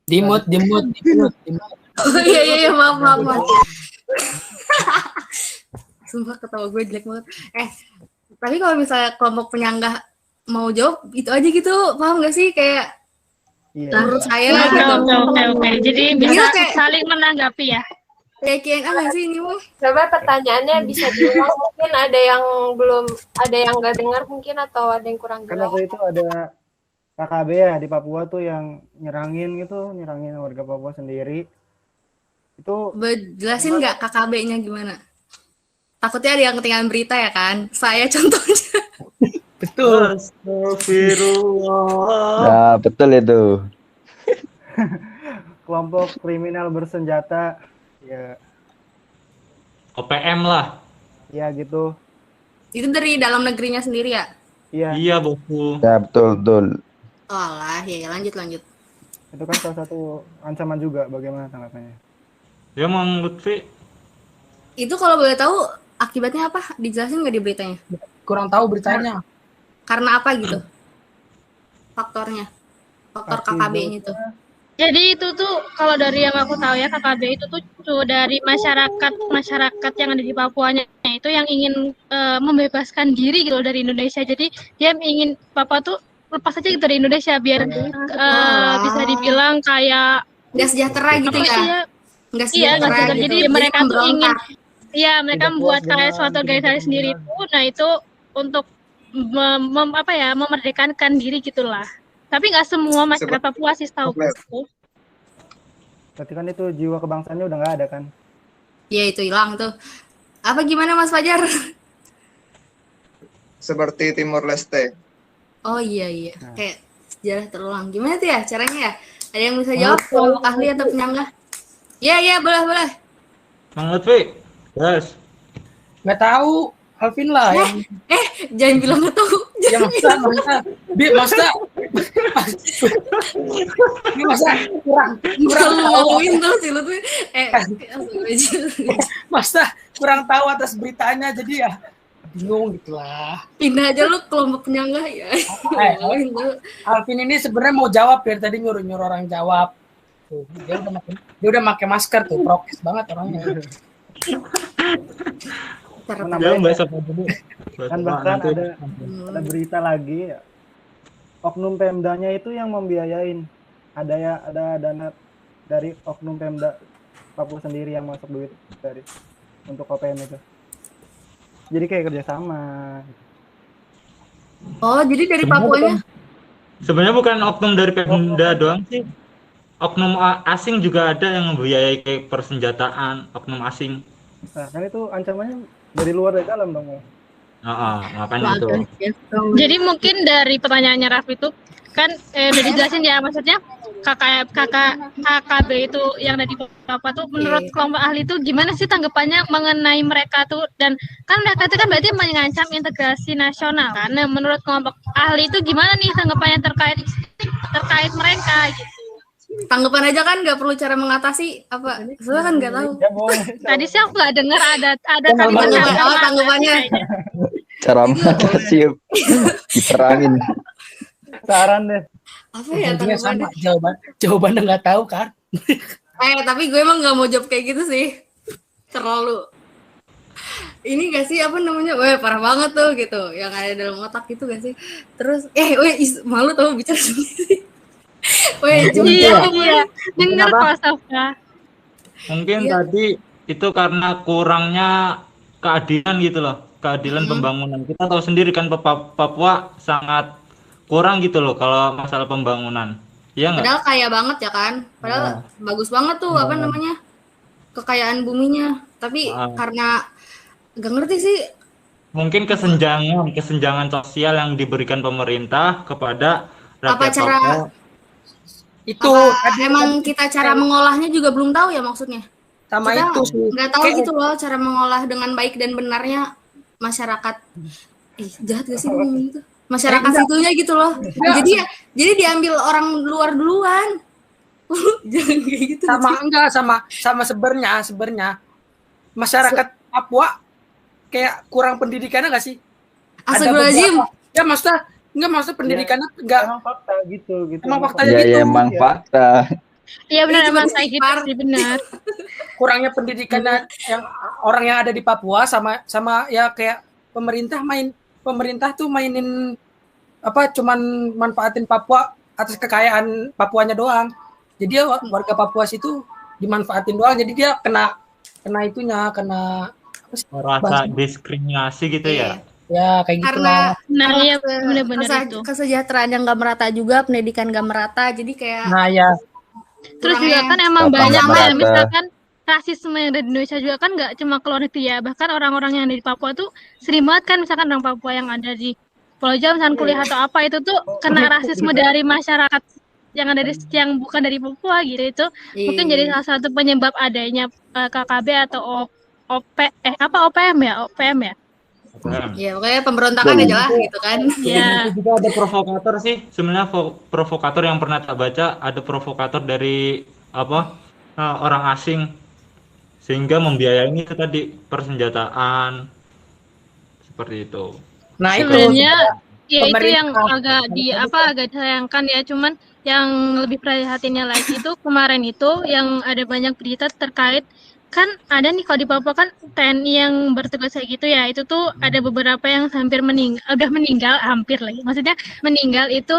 Dimut. Oh iya, maaf. Sumpah ketawa gue jelek banget. Tapi kalau misalnya kelompok penyanggah mau jawab, itu aja gitu, paham gak sih? Kayak menurut saya Oke. Jadi bisa saling menanggapi ya. Kayak Q&A nggak sih ini mah? Coba pertanyaannya bisa diulang, mungkin ada yang belum, ada yang nggak dengar mungkin, atau ada yang kurang Kan jelas. waktu itu ada KKB ya di Papua tuh yang nyerangin warga Papua sendiri. Itu jelasin nggak KKB-nya gimana? Takutnya ada yang ketinggalan berita ya kan? Saya contohnya. Betul. Astagfirullah. Nah, betul itu. kelompok kriminal bersenjata ya. OPM lah. Ya gitu. Itu dari dalam negerinya sendiri ya? Iya. Iya, Bosku. Ya, betul. Oh lah, ya lanjut. Itu kan salah satu ancaman juga, bagaimana tanggapannya? Ya, Mang Lutfi. Itu kalau boleh tahu akibatnya apa? Dijelasin nggak di beritanya? Kurang tahu beritanya. Karena apa gitu? faktornya? Faktor Kaki KKB-nya itu. Jadi itu tuh kalau dari yang aku tahu ya, KKB itu tuh dari masyarakat yang ada di Papuanya itu yang ingin membebaskan diri gitu dari Indonesia. Jadi dia ingin Papua tuh lepas aja gitu dari Indonesia biar bisa dibilang kayak nggak sejahtera gitu apa sih ya? Nggak Iya, nggak sejahtera sejahtera. gitu. Jadi mereka tuh ingin, memberontak. ya mereka Tidak membuat puas kayak dengan suatu organisasi sendiri itu. Nah itu untuk memerdekakan diri gitulah. Tapi nggak semua masyarakat Papua sih tahu. Berarti kan itu jiwa kebangsaannya udah nggak ada kan? Ya itu hilang tuh. Apa gimana Mas Fajar? Seperti Timor Leste. Oh iya. Kayak sejarah terulang. Gimana tuh ya caranya ya? Ada yang bisa jawab? Kelompok ahli atau penyangga? Iya, boleh. Mang Lutfi. Yes. Nggak tahu. Alvin lah yang... Jangan bilang nggak tahu. Ya masa kurang ngomongin tuh si Lutfi. Masa kurang tahu atas beritanya, jadi ya bingung gitulah. Pindah aja lu kelompok penyangga ya. Alvin ini sebenarnya mau jawab dari tadi nyuruh orang jawab. Tuh, dia udah pakai masker tuh, prokes banget orangnya. Kan bahkan ada berita lagi ya. Oknum Pemdanya itu yang membiayain. Ada dana dari oknum Pemda Papua sendiri yang masuk duit dari untuk OPM itu. Jadi kayak kerjasama. Oh, jadi dari Papuanya? Sebenarnya bukan oknum dari Pemda doang sih. Oknum asing juga ada yang membiayai kayak persenjataan, oknum asing. Nah, kan itu ancamannya dari luar dari dalam dong. Makanya itu. Jadi mungkin dari pertanyaannya Raffi itu kan udah dijelasin ya, maksudnya KKB itu yang ada di Papua tuh menurut kelompok ahli itu gimana sih tanggapannya mengenai mereka tuh, dan kan mereka itu kan berarti mengancam integrasi nasional kan. Nah, menurut kelompok ahli itu gimana nih tanggapannya terkait mereka gitu? Tanggapan aja kan, nggak perlu cara mengatasi apa. Soalnya kan nggak tahu. Tadi sih aku nggak dengar ada kalimat tanggapannya. Cara mengatasi diterangin. Saran deh. Apa ya tanggapannya? Jawabannya nggak tahu kan? Tapi gue emang nggak mau jawab kayak gitu sih. Terlalu. Ini gak sih apa namanya? Parah banget tuh gitu. Yang ada dalam otak itu gak sih? Terus malu tau bicara sendiri. Iya. Dengar Pak Safra. Mungkin tadi itu karena kurangnya keadilan gitu loh, keadilan pembangunan. Kita tahu sendiri kan Papua sangat kurang gitu loh kalau masalah pembangunan. Iya nggak? Padahal kaya banget ya kan, padahal bagus banget tuh apa namanya kekayaan buminya. Tapi karena nggak ngerti sih. Mungkin kesenjangan sosial yang diberikan pemerintah kepada rakyat cara Papua. Itu emang kita cara mengolahnya juga belum tahu ya maksudnya. Sama kita itu sih. Nggak tahu gitu loh cara mengolah dengan baik dan benarnya masyarakat. Jahat gak sih ngomong gitu? Masyarakat situnya gitu loh. Jadi diambil orang luar duluan. Jangan kayak gitu. Sama sebenarnya masyarakat Papua kayak kurang pendidikannya nggak sih? Astagfirullahaladzim. Ya maksudnya pendidikannya enggak emang fakta gitu. Emang faktanya gitu. Ya emang fakta. Iya benar, emang kayak gitu sih, benar. Kurangnya pendidikannya yang orang yang ada di Papua sama ya kayak pemerintah tuh mainin cuman manfaatin Papua atas kekayaan Papuanya doang. Jadi ya warga Papua situ dimanfaatin doang. Jadi dia kena merasa diskriminasi gitu ya. Ya kayak gitu. Karena iya benar-benar itu. Kesejahteraan yang nggak merata juga, pendidikan nggak merata, jadi kayak. Nah ya. Terus juga kan emang banyak ya, misalkan rasisme yang ada di Indonesia juga kan nggak cuma ke luar negeri ya, bahkan orang-orang yang ada di Papua tuh sering banget kan, misalkan orang Papua yang ada di Pulau Jawa misalkan kuliah atau apa itu tuh kena rasisme dari masyarakat yang ada yang bukan dari Papua gitu. Itu mungkin jadi salah satu penyebab adanya KKB atau OPM ya. Ya pokoknya pemberontakan aja lah gitu kan. Iya. Juga ada provokator sih. Sebenarnya provokator yang pernah tak baca, ada provokator dari orang asing sehingga membiayai itu tadi persenjataan seperti itu. Nah sebenarnya Ya itu yang pemerintah. agak disayangkan ya, cuman yang lebih prihatinnya lagi itu kemarin itu yang ada banyak berita terkait kan ada nih kalau di Papua kan TNI yang bertugas kayak gitu ya, itu tuh ada beberapa yang hampir udah meninggal hampir lagi, maksudnya meninggal itu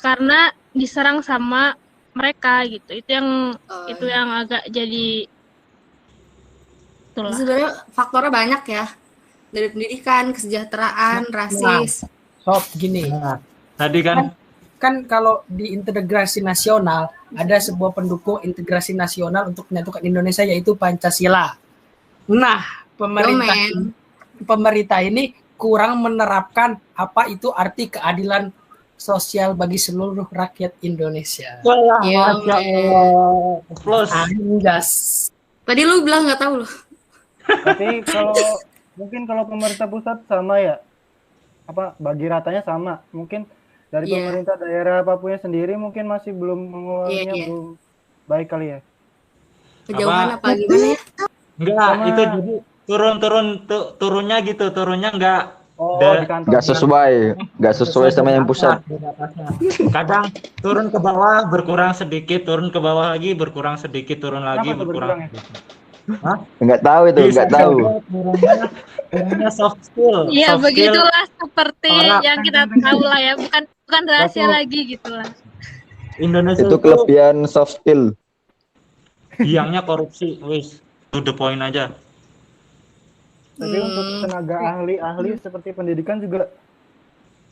karena diserang sama mereka gitu, itu yang agak jadi itulah. Sebenarnya faktornya banyak ya, dari pendidikan, kesejahteraan, rasis. Sob gini. Tadi kan kalau di integrasi nasional ada sebuah pendukung integrasi nasional untuk menyatukan Indonesia yaitu Pancasila. Nah, pemerintah ini kurang menerapkan apa itu arti keadilan sosial bagi seluruh rakyat Indonesia. Ya, plus. Anjas. Tadi lu bilang nggak tahu loh. Tapi mungkin kalau pemerintah pusat sama ya, bagi ratanya sama. Mungkin dari pemerintah daerah Papua sendiri mungkin masih belum mengeluarkannya belum baik kali ya. Kejauhan apa gimana ya? Enggak, itu jadi turunnya gitu, turunnya enggak nggak sesuai sama yang pusat. Kadang turun ke bawah berkurang sedikit, turun ke bawah lagi berkurang sedikit, turun lagi berkurang. Hah? Nggak tahu itu, nggak tahu. Turunnya soft skill. Iya, begitulah seperti yang kita tahu lah ya, bukan rahasia lagi gitulah. Indonesia itu kelebihan soft skill. Biangnya korupsi, wis to the point aja. Tapi untuk tenaga ahli seperti pendidikan juga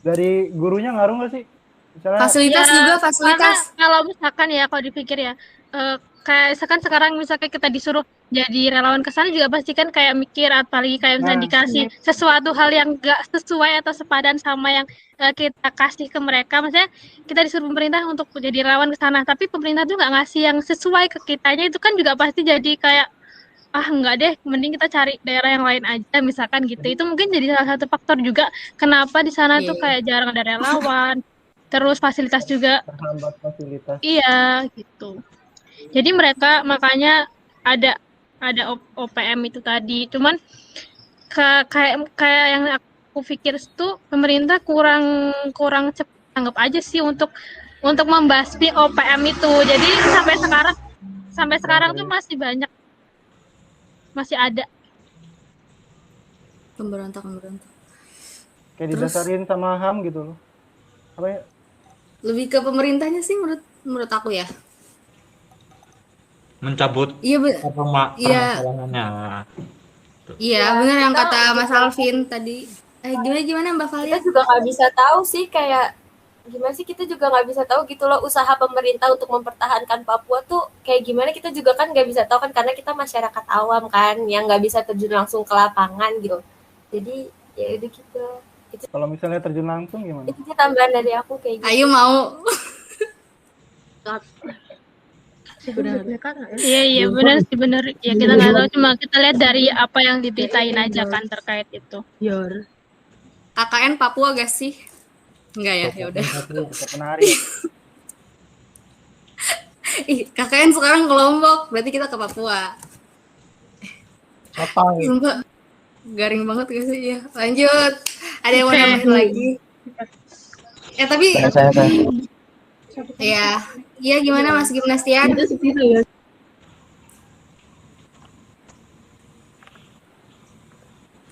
dari gurunya ngaruh nggak sih? Misalnya, fasilitas. Kalau misalkan ya, kalau dipikir ya, kayak sekarang misalkan kita disuruh jadi relawan ke sana juga pasti kan kayak mikir, apalagi kayak misalnya dikasih sesuatu hal yang nggak sesuai atau sepadan sama yang kita kasih ke mereka. Maksudnya kita disuruh pemerintah untuk jadi relawan ke sana, tapi pemerintah tuh nggak ngasih yang sesuai ke kitanya, itu kan juga pasti jadi kayak enggak deh, mending kita cari daerah yang lain aja misalkan gitu. Itu mungkin jadi salah satu faktor juga kenapa di sana tuh kayak jarang ada relawan. Terus fasilitas juga terhambat fasilitas. Iya, gitu. Jadi mereka makanya ada OPM itu tadi. Cuman kayak yang aku pikir itu pemerintah kurang cepat tanggap aja sih untuk membasmi OPM itu. Jadi sampai sekarang tuh masih ada pemberontak. Kayak didasarin sama HAM gitu loh. Apa ya? Lebih ke pemerintahnya sih menurut aku ya. Mencabut permasalahannya. Iya, benar yang kata Mas Alvin tadi. Gimana Mbak Valia? Kita juga nggak bisa tahu sih, kayak gimana sih, kita juga nggak bisa tahu gitu loh usaha pemerintah untuk mempertahankan Papua tuh kayak gimana. Kita juga kan nggak bisa tahu kan, karena kita masyarakat awam kan yang nggak bisa terjun langsung ke lapangan gitu. Jadi ya udah gitu. Kalau misalnya terjun langsung gimana? Itu tambahan dari aku kayak gitu. Ayo mau. Iya benar ya, kita nggak tahu, cuma kita lihat dari apa yang diberitain aja kan terkait itu. KKN Papua gak sih? Enggak ya, ya udah. KKN sekarang ke Lombok, berarti kita ke Papua. Sumpah, garing banget gak sih? Ya, lanjut. Ada yang mau nambahin lagi? Tapi Iya gimana Mas Gimnastian?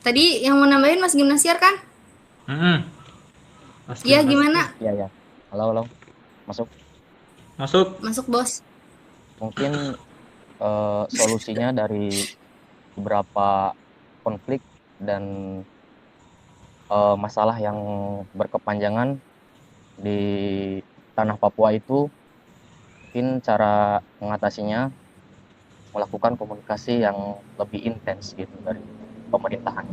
Tadi yang mau nambahin Mas Gimnastiar kan? Iya gimana? Iya. Halo. Masuk bos. Mungkin solusinya dari beberapa konflik dan masalah yang berkepanjangan di tanah Papua itu, mungkin cara mengatasinya melakukan komunikasi yang lebih intens gitu dari pemerintahan.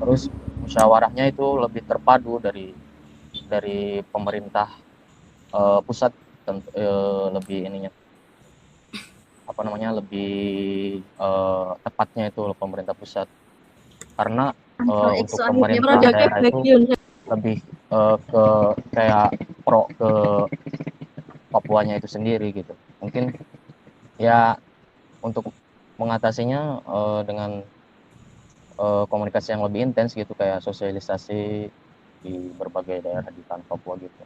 Terus musyawarahnya itu lebih terpadu dari pemerintah pusat, lebih lebih tepatnya itu pemerintah pusat, karena untuk pemerintah daerah itu lebih ke kayak pro ke Papuanya itu sendiri gitu. Mungkin ya untuk mengatasinya dengan komunikasi yang lebih intens gitu, kayak sosialisasi di berbagai daerah di tanah Papua gitu.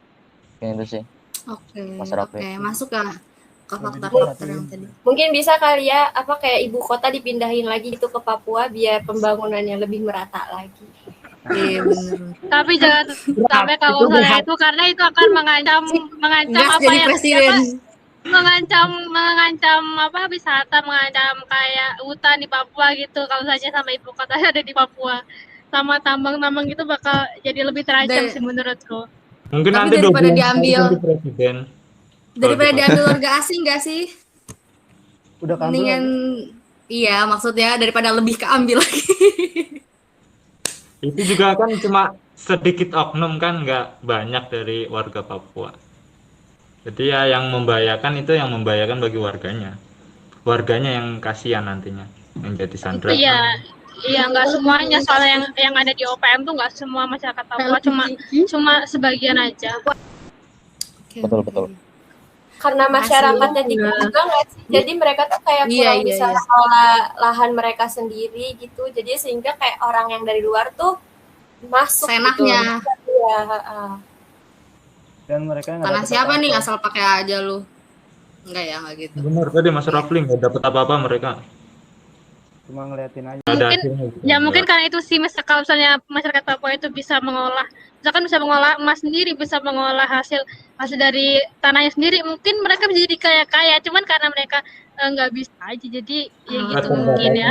Kayak itu sih. Oke, masuk ke faktor-faktor yang tadi. Mungkin bisa kali ya kayak ibu kota dipindahin lagi itu ke Papua biar pembangunannya lebih merata lagi. Iya benar. Tapi jangan sampai kalau misalnya itu karena itu akan mengancam jadi presiden. mengancam wisata, mengancam kayak hutan di Papua gitu. Kalau saja sama ibu kota ada di Papua, sama tambang-tambang gitu bakal jadi lebih terancam sih menurutku. Mungkin Tapi nanti daripada diambil presiden. Daripada diambil warga asing nggak sih? Udah keambil. Mendingan iya, maksudnya daripada lebih keambil lagi. Itu juga kan cuma sedikit oknum kan, nggak banyak dari warga Papua. Jadi ya yang membahayakan itu yang membahayakan bagi warganya. Warganya yang kasihan nantinya, yang jadi sandra. Iya nggak semuanya, soalnya yang ada di OPM tuh nggak semua masyarakat Papua, cuma sebagian aja. Betul. Karena masyarakatnya dikit juga nggak sih, jadi mereka tuh kayak kurang bisa mengelola lahan mereka sendiri gitu, jadi sehingga kayak orang yang dari luar tuh masuk senaknya. Gitu. Iya. Dan mereka tanah siapa nih asal pakai aja lu? Enggak ya, enggak gitu. Benar tadi Mas Rafli nggak dapat apa-apa mereka. Cuma ngeliatin aja. Mungkin karena itu sih, kalau misalnya masyarakat Papua itu bisa mengolah emas sendiri, bisa mengolah hasil dari tanahnya sendiri, mungkin mereka bisa jadi kaya, cuman karena mereka nggak bisa aja, jadi ya gitu mungkin ya.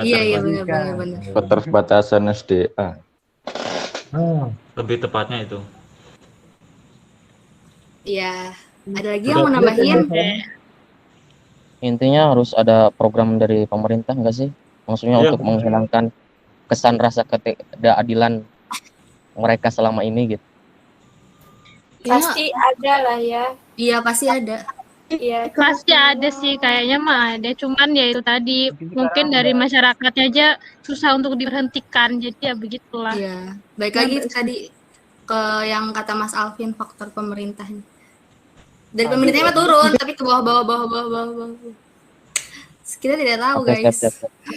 Iya benar. Keterbatasan SDA. Lebih tepatnya itu. Iya, ada lagi yang mau nambahin? Intinya harus ada program dari pemerintah nggak sih? Maksudnya untuk menghilangkan kesan rasa ketidakadilan mereka selama ini gitu. Pasti ada lah ya. Iya pasti ada. Iya pasti ada sih, kayaknya mah ada. Cuman ya itu tadi mungkin dari masyarakatnya aja susah untuk diberhentikan. Jadi ya begitulah. Iya. Baik lagi tadi ke yang kata Mas Alvin, faktor pemerintahnya. Dari pemerintahnya mah turun, tapi ke bawah. Kita tidak tahu guys.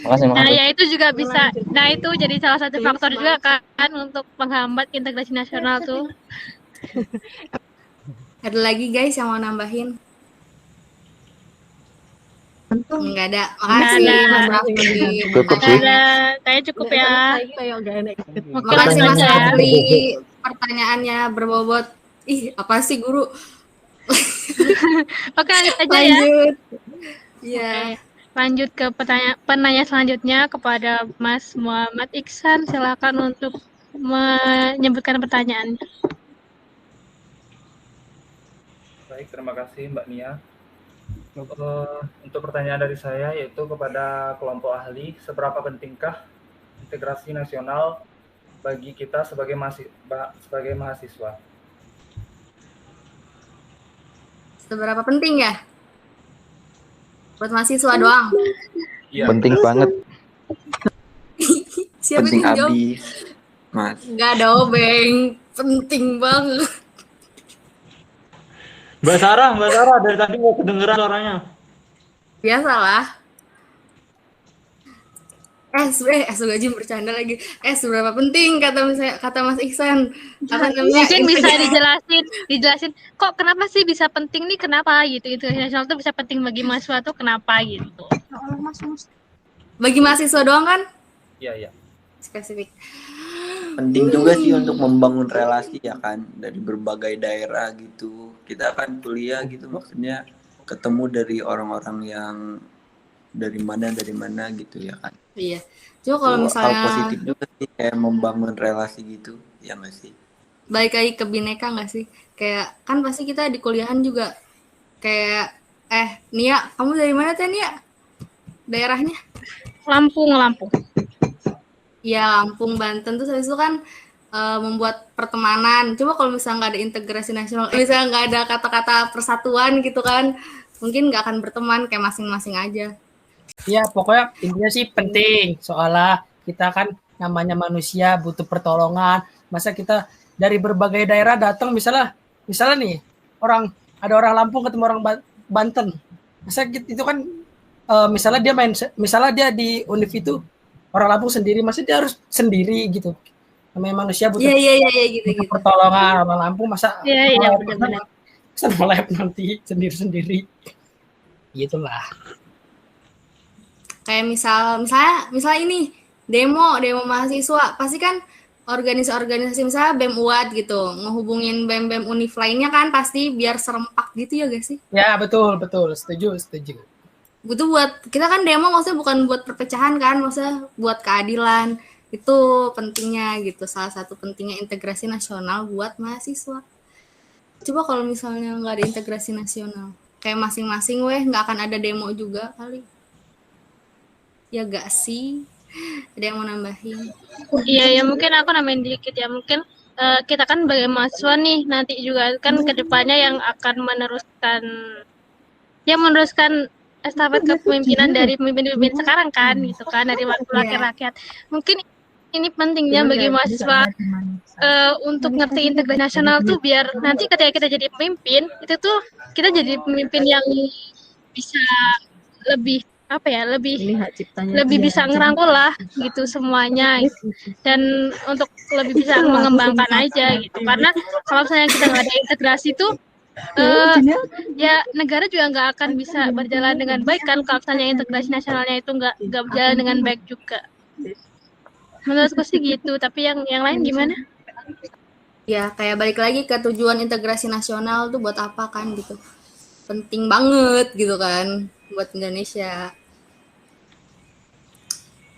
Makasih. Nah ya itu juga bisa. Nah itu jadi salah satu faktor juga kan untuk menghambat integrasi nasional tuh. Ada lagi guys yang mau nambahin? Enggak ada. Makasih Mas Rafli. Cukup sih. Kayak cukup ya. Makasih Mas Rafli. Pertanyaannya berbobot. Ih, apa sih guru? Oke, lanjut aja lanjut. Ya. Lanjut ke penanya selanjutnya kepada Mas Muhammad Iksan. Silakan untuk menyebutkan pertanyaannya. Baik, terima kasih Mbak Nia. Untuk pertanyaan dari saya yaitu kepada kelompok ahli, seberapa pentingkah integrasi nasional bagi kita sebagai mahasiswa? Seberapa penting ya? Buat mahasiswa doang? Ya. Penting banget. Siapa penting yang jawab? Abis, Mas. Enggak dobeng, penting banget. Mbak Sarah, dari tadi nggak kedengeran suaranya. Biasalah. Gaji bercanda lagi. Seberapa penting kata Mas Iksan? Mungkin bisa dijelasin. Kok kenapa sih bisa penting nih? Kenapa gitu? Nasional tuh bisa penting bagi mahasiswa tuh kenapa gitu? Bagi mahasiswa doang kan? Iya. Spesifik. Penting juga sih untuk membangun relasi ya kan dari berbagai daerah gitu. Kita kan kuliah gitu, maksudnya ketemu dari orang-orang yang dari mana gitu ya kan. Iya. Coba kalau misalnya hal positif juga sih kayak membangun relasi gitu, ya nggak sih? Balik lagi ke Bineka nggak sih? Kayak kan pasti kita di kuliahan juga kayak Nia, kamu dari mana teh Nia? Daerahnya? Lampung. Iya, Lampung, Banten. Terus habis itu kan membuat pertemanan. Coba kalau misalnya nggak ada integrasi nasional, misalnya nggak ada kata-kata persatuan gitu kan, mungkin nggak akan berteman, kayak masing-masing aja. Ya, pokoknya intinya sih penting. Soalnya kita kan namanya manusia butuh pertolongan. Masa kita dari berbagai daerah datang, misalnya nih ada orang Lampung ketemu orang Banten. Masa itu kan misalnya dia di Univ itu orang Lampung sendiri, masa dia harus sendiri gitu. namanya manusia butuh Iya gitu. pertolongan. Orang Lampung masa Iya benar-benar. masa nolep nanti sendiri-sendiri. Gitulah. Kayak misalnya ini demo mahasiswa, pasti kan organisasi misalnya BEM UAD gitu, ngehubungin BEM univ lainnya kan pasti biar serempak gitu ya gak sih? Ya betul, setuju. Itu buat kita kan demo maksudnya bukan buat perpecahan kan, maksudnya buat keadilan. Itu pentingnya gitu, salah satu pentingnya integrasi nasional buat mahasiswa. Coba kalau misalnya nggak ada integrasi nasional, kayak masing-masing nggak akan ada demo juga kali. Ya gak sih? Ada yang mau nambahin? Iya, ya mungkin aku nambahin dikit ya. Mungkin kita kan sebagai mahasiswa nih nanti juga kan kedepannya yang akan meneruskan estafet kepemimpinan dari pemimpin-pemimpin sekarang kan, gitu kan, dari wakil rakyat. Mungkin ini pentingnya bagi mahasiswa untuk ngerti integrasi nasional tuh biar nanti ketika kita jadi pemimpin itu tuh kita jadi pemimpin yang bisa lebih lebih bisa ngerangkul lah gitu semuanya gitu. Dan untuk lebih bisa mengembangkan aja gitu, karena kalau misalnya kita nggak ada integrasi tuh ya negara juga nggak akan bisa berjalan dengan baik kan kalau misalnya integrasi nasionalnya itu nggak berjalan dengan baik juga. Menurutku sih gitu, tapi yang lain gimana? Ya kayak balik lagi ke tujuan integrasi nasional tuh buat apa kan gitu, penting banget gitu kan buat Indonesia.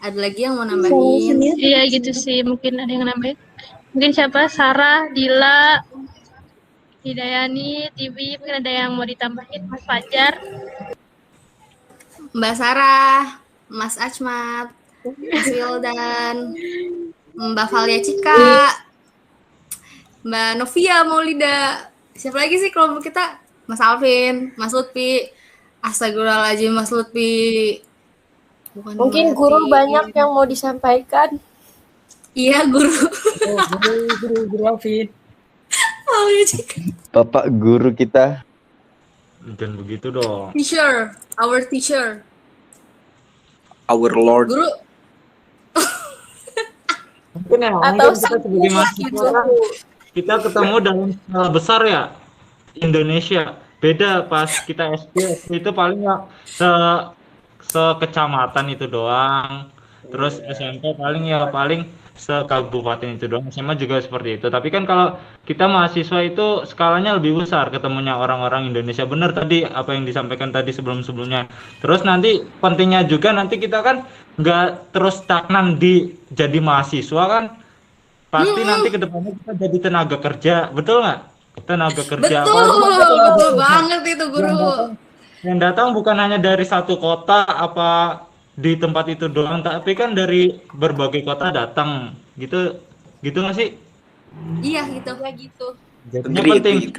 Ada lagi yang mau nambahin? Iya gitu sih, mungkin ada yang nambahin. Mungkin siapa? Sarah, Dila, Hidayani, Tiwi, mungkin ada yang mau ditambahin? Mas Fajar, Mbak Sarah, Mas Achmat, Mas Wildan, Mbak Valia Cika, Mbak Novia Maulida. Siapa lagi sih kelompok kita? Mas Alvin, Mas Lutfi. Astagfirullahaladzim, Mas Lutfi. Mungkin guru banyak yang mau disampaikan. Iya, guru. Guru Alvin. Bapak guru kita. Jangan begitu dong. Teacher, our teacher. Our Lord. Guru. Mungkin ya, Atau kita sebagai mahasiswa kan, kita ketemu dalam skala besar ya, Indonesia. Beda pas kita SD itu paling ya sekecamatan itu doang. Terus SMP paling sekabupaten itu doang. SMA juga seperti itu. Tapi kan kalau kita mahasiswa itu skalanya lebih besar, ketemunya orang-orang Indonesia. Benar tadi apa yang disampaikan tadi sebelum-sebelumnya. Terus nanti pentingnya juga nanti kita kan nggak terus stagnan di jadi mahasiswa kan. Pasti nanti kedepannya kita jadi tenaga kerja. Betul nggak? Tenaga kerja. Betul banget itu guru. Yang datang bukan hanya dari satu kota apa di tempat itu doang, tapi kan dari berbagai kota datang gitu nggak sih? Iya gitu. Jadinya penting.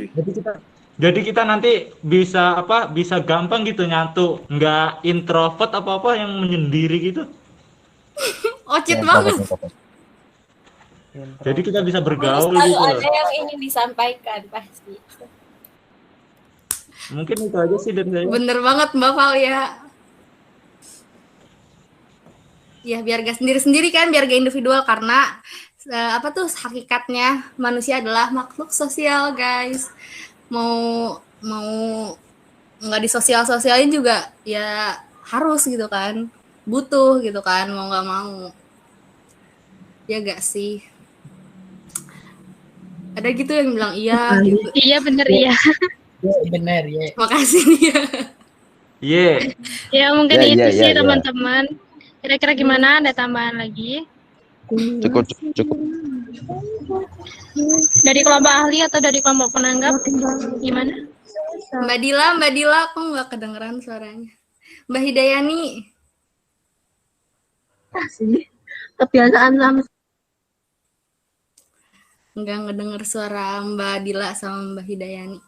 Jadi kita nanti bisa gampang gitu nyatu, nggak introvert apa yang menyendiri gitu. Ocit banget. Jadi kita bisa bergaul Selalu gitu. ada yang ingin disampaikan pasti. Mungkin itu aja sih dari saya. Bener banget Mbak Val ya. Ya biar gak sendiri-sendiri kan, biar gak individual, karena hakikatnya manusia adalah makhluk sosial guys. Mau nggak disosial-sosialin juga ya harus gitu kan, butuh gitu kan, mau nggak mau. Ya gak sih? Ada gitu yang bilang iya gitu. Iya bener iya. Bener ya. Makasih ya. Iya. Ya mungkin itu sih teman-teman. Kira-kira gimana? Ada tambahan lagi? Cukup. Dari kelompok ahli atau dari kelompok penanggap? Gimana? Mbak Dila, kok nggak kedengeran suaranya? Mbak Hidayani. Kebiasaan lama. Nggak ngedenger suara Mbak Dila sama Mbak Hidayani.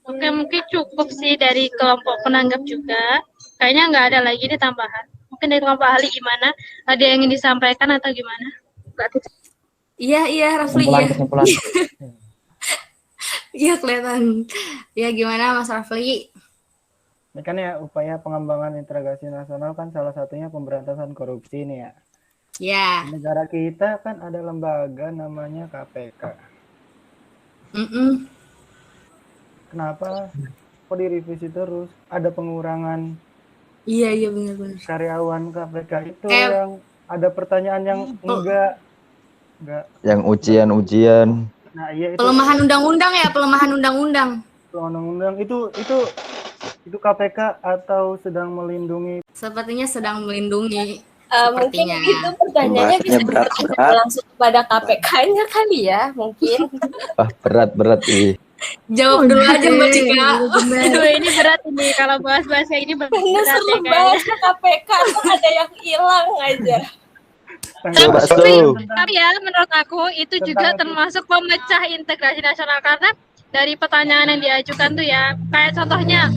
Oke, mungkin cukup sih dari kelompok penanggap juga. Kayaknya nggak ada lagi nih tambahan. Mungkin dari kelompok ahli gimana? Ada yang ingin disampaikan atau gimana? Iya, Rafli ya. Kesimpulan. Iya kelihatan. Ya gimana Mas Rafli? Ini kan ya upaya pengembangan integrasi nasional kan salah satunya pemberantasan korupsi nih ya. Ya. Di negara kita kan ada lembaga namanya KPK. Kenapa kok direvisi terus? Ada pengurangan. Iya benar-benar. Karyawan KPK itu yang ada pertanyaan yang enggak. Yang ujian. Nah, iya itu. Pelemahan undang-undang ya, pelemahan undang-undang. Undang-undang itu KPK atau sedang melindungi? Sepertinya sedang melindungi. Mungkin itu pertanyaannya bisa berat. langsung kepada KPK-nya kali ya, mungkin. Wah, berat ini. Jawab dulu aja Mbak Cika. Aduh, ini berat ini kalau bahas-bahas kayak ini berat ya Seru kayaknya. banget KPK tuh ada yang hilang aja. Tapi ya menurut aku itu juga termasuk pemecah integrasi nasional karena dari pertanyaan yang diajukan tuh ya kayak contohnya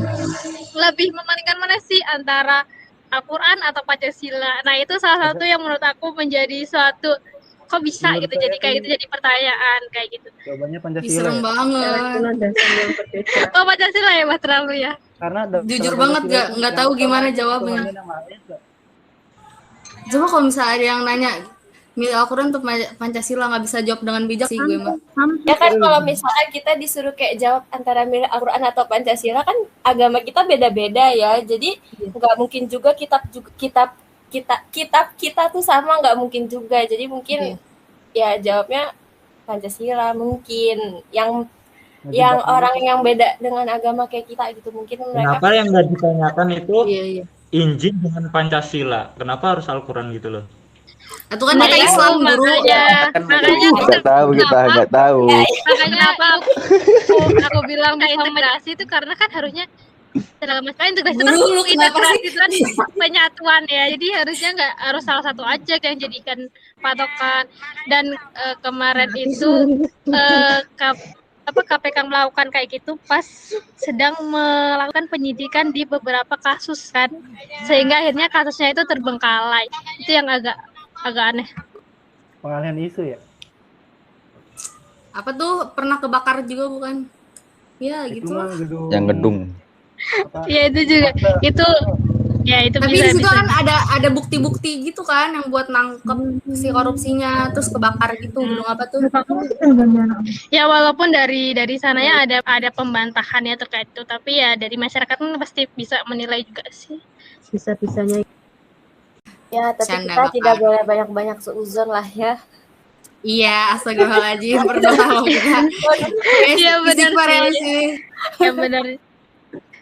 lebih mementingkan mana sih antara Al-Quran atau Pancasila. Nah itu salah satu yang menurut aku menjadi suatu kok bisa menurut gitu jadi kayak gitu jadi pertanyaan kayak gitu. Jawabannya Pancasila. Serem banget. Oh Pancasila ya Mas terlalu ya. Karena jujur banget nggak tahu gimana jawabnya. Coba kalau misalnya ada yang nanya milih Al-Quran untuk Pancasila nggak bisa jawab dengan bijak sih gue mah. Ya kan kalau misalnya kita disuruh kayak jawab antara milih Al-Quran atau Pancasila kan agama kita beda-beda ya. Jadi nggak mungkin juga kitab kita tuh sama, nggak mungkin juga. Jadi mungkin ya jawabnya Pancasila mungkin. Yang orang yang beda dengan agama kayak kita gitu mungkin mereka. Kenapa yang nggak ditanyakan itu Injil dengan Pancasila? Kenapa harus Al-Quran gitu loh? Itu kan kita Islam guru. Makanya Nggak tahu. Makanya aku bilang integrasi itu karena kan harusnya dalam masalah integrasi itu kan penyatuan ya. Jadi harusnya nggak harus salah satu aja yang jadikan patokan. Dan kemarin itu KPK melakukan kayak gitu pas sedang melakukan penyidikan di beberapa kasus kan, sehingga akhirnya kasusnya itu terbengkalai. Itu yang agak aneh. Pengalihan isu ya? Apa tuh pernah kebakar juga bukan? Ya gitu lah. Yang gedung. Ya itu juga itu tapi bisa, di situ bisa. kan ada bukti-bukti gitu kan yang buat nangkep si korupsinya terus kebakar gitu gedung apa tuh. Ya walaupun dari sananya ada pembantahannya terkait itu, tapi ya dari masyarakat kan pasti bisa menilai juga sih. Bisa-bisanya. Ya, tapi Canda kita bakar. tidak boleh banyak-banyak seuzon lah ya. Iya, astagfirullahaladzim, berdoa kita. Iya benar sih. Ya benar.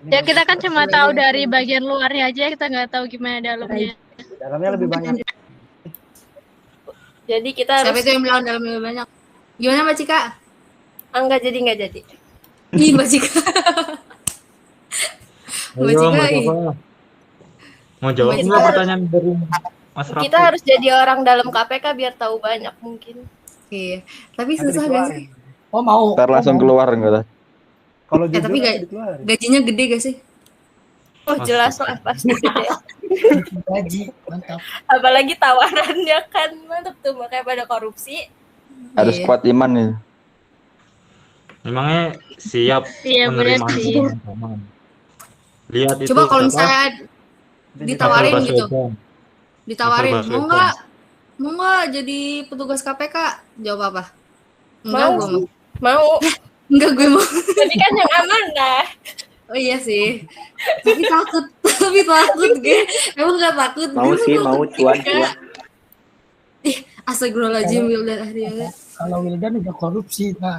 Ya kita kan cuma tahu dari bagian luarnya aja, kita nggak tahu gimana dalamnya. Dalamnya lebih banyak. Jadi kita Siapa harus. itu yang bilang dalamnya lebih banyak? Gimana Mbak Cika? Enggak jadi. Ih, Mbak Cika. Mbak Ayo, Cika, mau jawab Kita nggak harus- pertanyaan dari Mas Raffi? Kita harus jadi orang dalam KPK biar tahu banyak mungkin. Iya, tapi susah gak sih? Oh mau. Ntar langsung keluar enggak? Kalau Tapi gajinya gede gak sih? Oh jelas lah pasti gede. Gaji, mantap. Apalagi tawarannya kan mantap tuh, makanya pada korupsi. Harus kuat iman nih. Memangnya siap Iya, menerima benar sih. ancaman. Lihat itu. Coba kalau apa? misalnya ditawarin Novel gitu, Baswedan. ditawarin, Novel mau Baswedan. nggak jadi petugas KPK? Jawab apa? Enggak, Mau gue mau. Mau. Enggak, gue mau. Tapi kan yang amanah. Oh iya sih. Tapi takut gue. Emang nggak takut? Mau Gue sih, takut mau juga. cuan. Astagfirullahaladzim, Wildan Ahriyaga. Kalau Wildan udah korupsi, nah.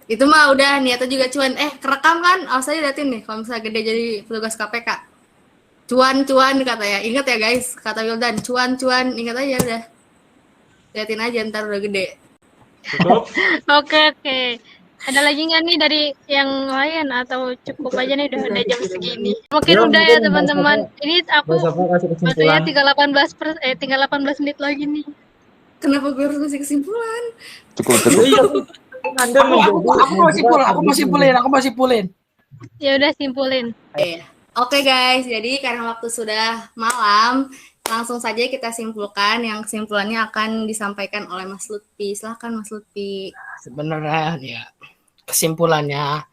Itu mah udah niatnya juga cuan. Kerekam kan? Awas aja liatin nih kalau misalnya gede jadi petugas KPK. Cuan katanya. Ingat ya guys, kata Wildan, cuan, ingat aja udah. Liatin aja ntar udah gede. Oke. Ada lagi nggak nih dari yang lain atau cukup aja nih udah ada jam segini? Mungkin Ya, udah ya mungkin teman-teman. Ini aku Mas Raffi kasih waktunya kesimpulan. tinggal 18 menit lagi nih. Kenapa gue harus ngasih kesimpulan? Cukup. Anda Aku masih pulin. Ya udah simpulin. Oke guys, jadi karena waktu sudah malam, langsung saja kita simpulkan. Yang kesimpulannya akan disampaikan oleh Mas Lutfi. Silahkan Mas Lutfi. Sebenarnya ya kesimpulannya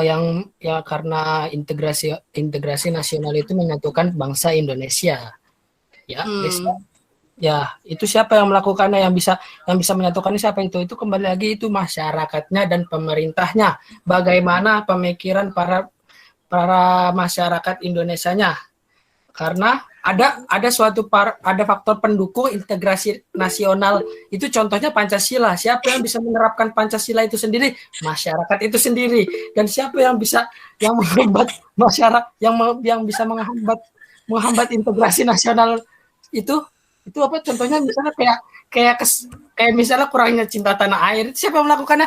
yang ya karena integrasi nasional itu menyatukan bangsa Indonesia. Ya, Ya, itu siapa yang melakukannya, yang bisa menyatukannya siapa itu? Itu kembali lagi itu masyarakatnya dan pemerintahnya. Bagaimana pemikiran para masyarakat Indonesianya? Karena ada faktor pendukung integrasi nasional. Itu contohnya Pancasila. Siapa yang bisa menerapkan Pancasila itu sendiri? Masyarakat itu sendiri. Dan siapa yang menghambat masyarakat yang bisa menghambat integrasi nasional itu apa contohnya, misalnya kayak misalnya kurangnya cinta tanah air, itu siapa yang melakukannya?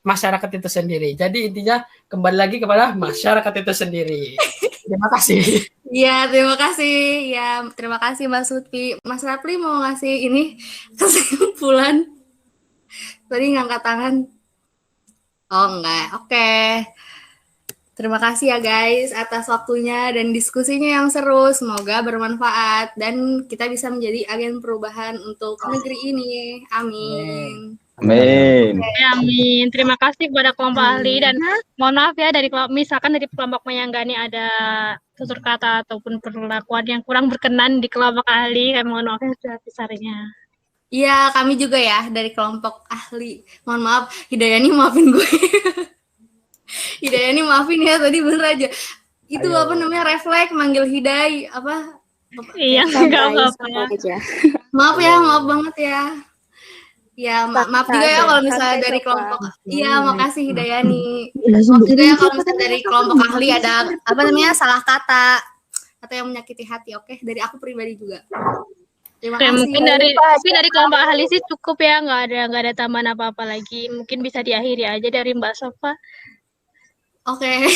Masyarakat itu sendiri. Jadi intinya kembali lagi kepada masyarakat itu sendiri. Terima kasih. Iya, terima kasih. Ya, terima kasih Mas Lutfi. Mas Rapli mau ngasih ini kesimpulan? Tadi ngangkat tangan. Oh enggak, oke. Terima kasih ya guys atas waktunya dan diskusinya yang seru. Semoga bermanfaat dan kita bisa menjadi agen perubahan untuk negeri ini. Amin. Amin. Amin. Terima kasih kepada kelompok ahli dan mohon maaf ya dari kelompok Meyanggani ada tutur kata ataupun perlakuan yang kurang berkenan di kelompok ahli. Kami mohon maaf yang sebesar-besarnya. Iya, kami juga ya dari kelompok ahli. Mohon maaf, Hidayani maafin gue. Hidayani maafin ya, tadi bener aja. Itu apa namanya, refleks manggil Hiday apa? Iya, enggak apa-apa. Maaf ya, maaf banget ya. Ya, maaf juga ya kalau misalnya dari kelompok. Iya, makasih Hidayani. Maaf juga ya kalau misalnya dari kelompok ahli ada apa namanya salah kata atau yang menyakiti hati. Oke, dari aku pribadi juga. Terima kasih. Mungkin dari kelompok ahli sih cukup ya, nggak ada tambahan apa-apa lagi. Mungkin bisa diakhiri aja dari Mbak Sofa. Oke.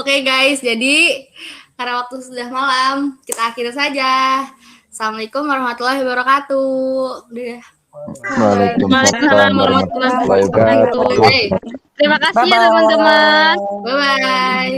Oke guys, jadi karena waktu sudah malam, kita akhiri saja. Assalamualaikum warahmatullahi wabarakatuh. Waalaikumsalam warahmatullahi wabarakatuh. Terima kasih ya teman-teman. Bye-bye.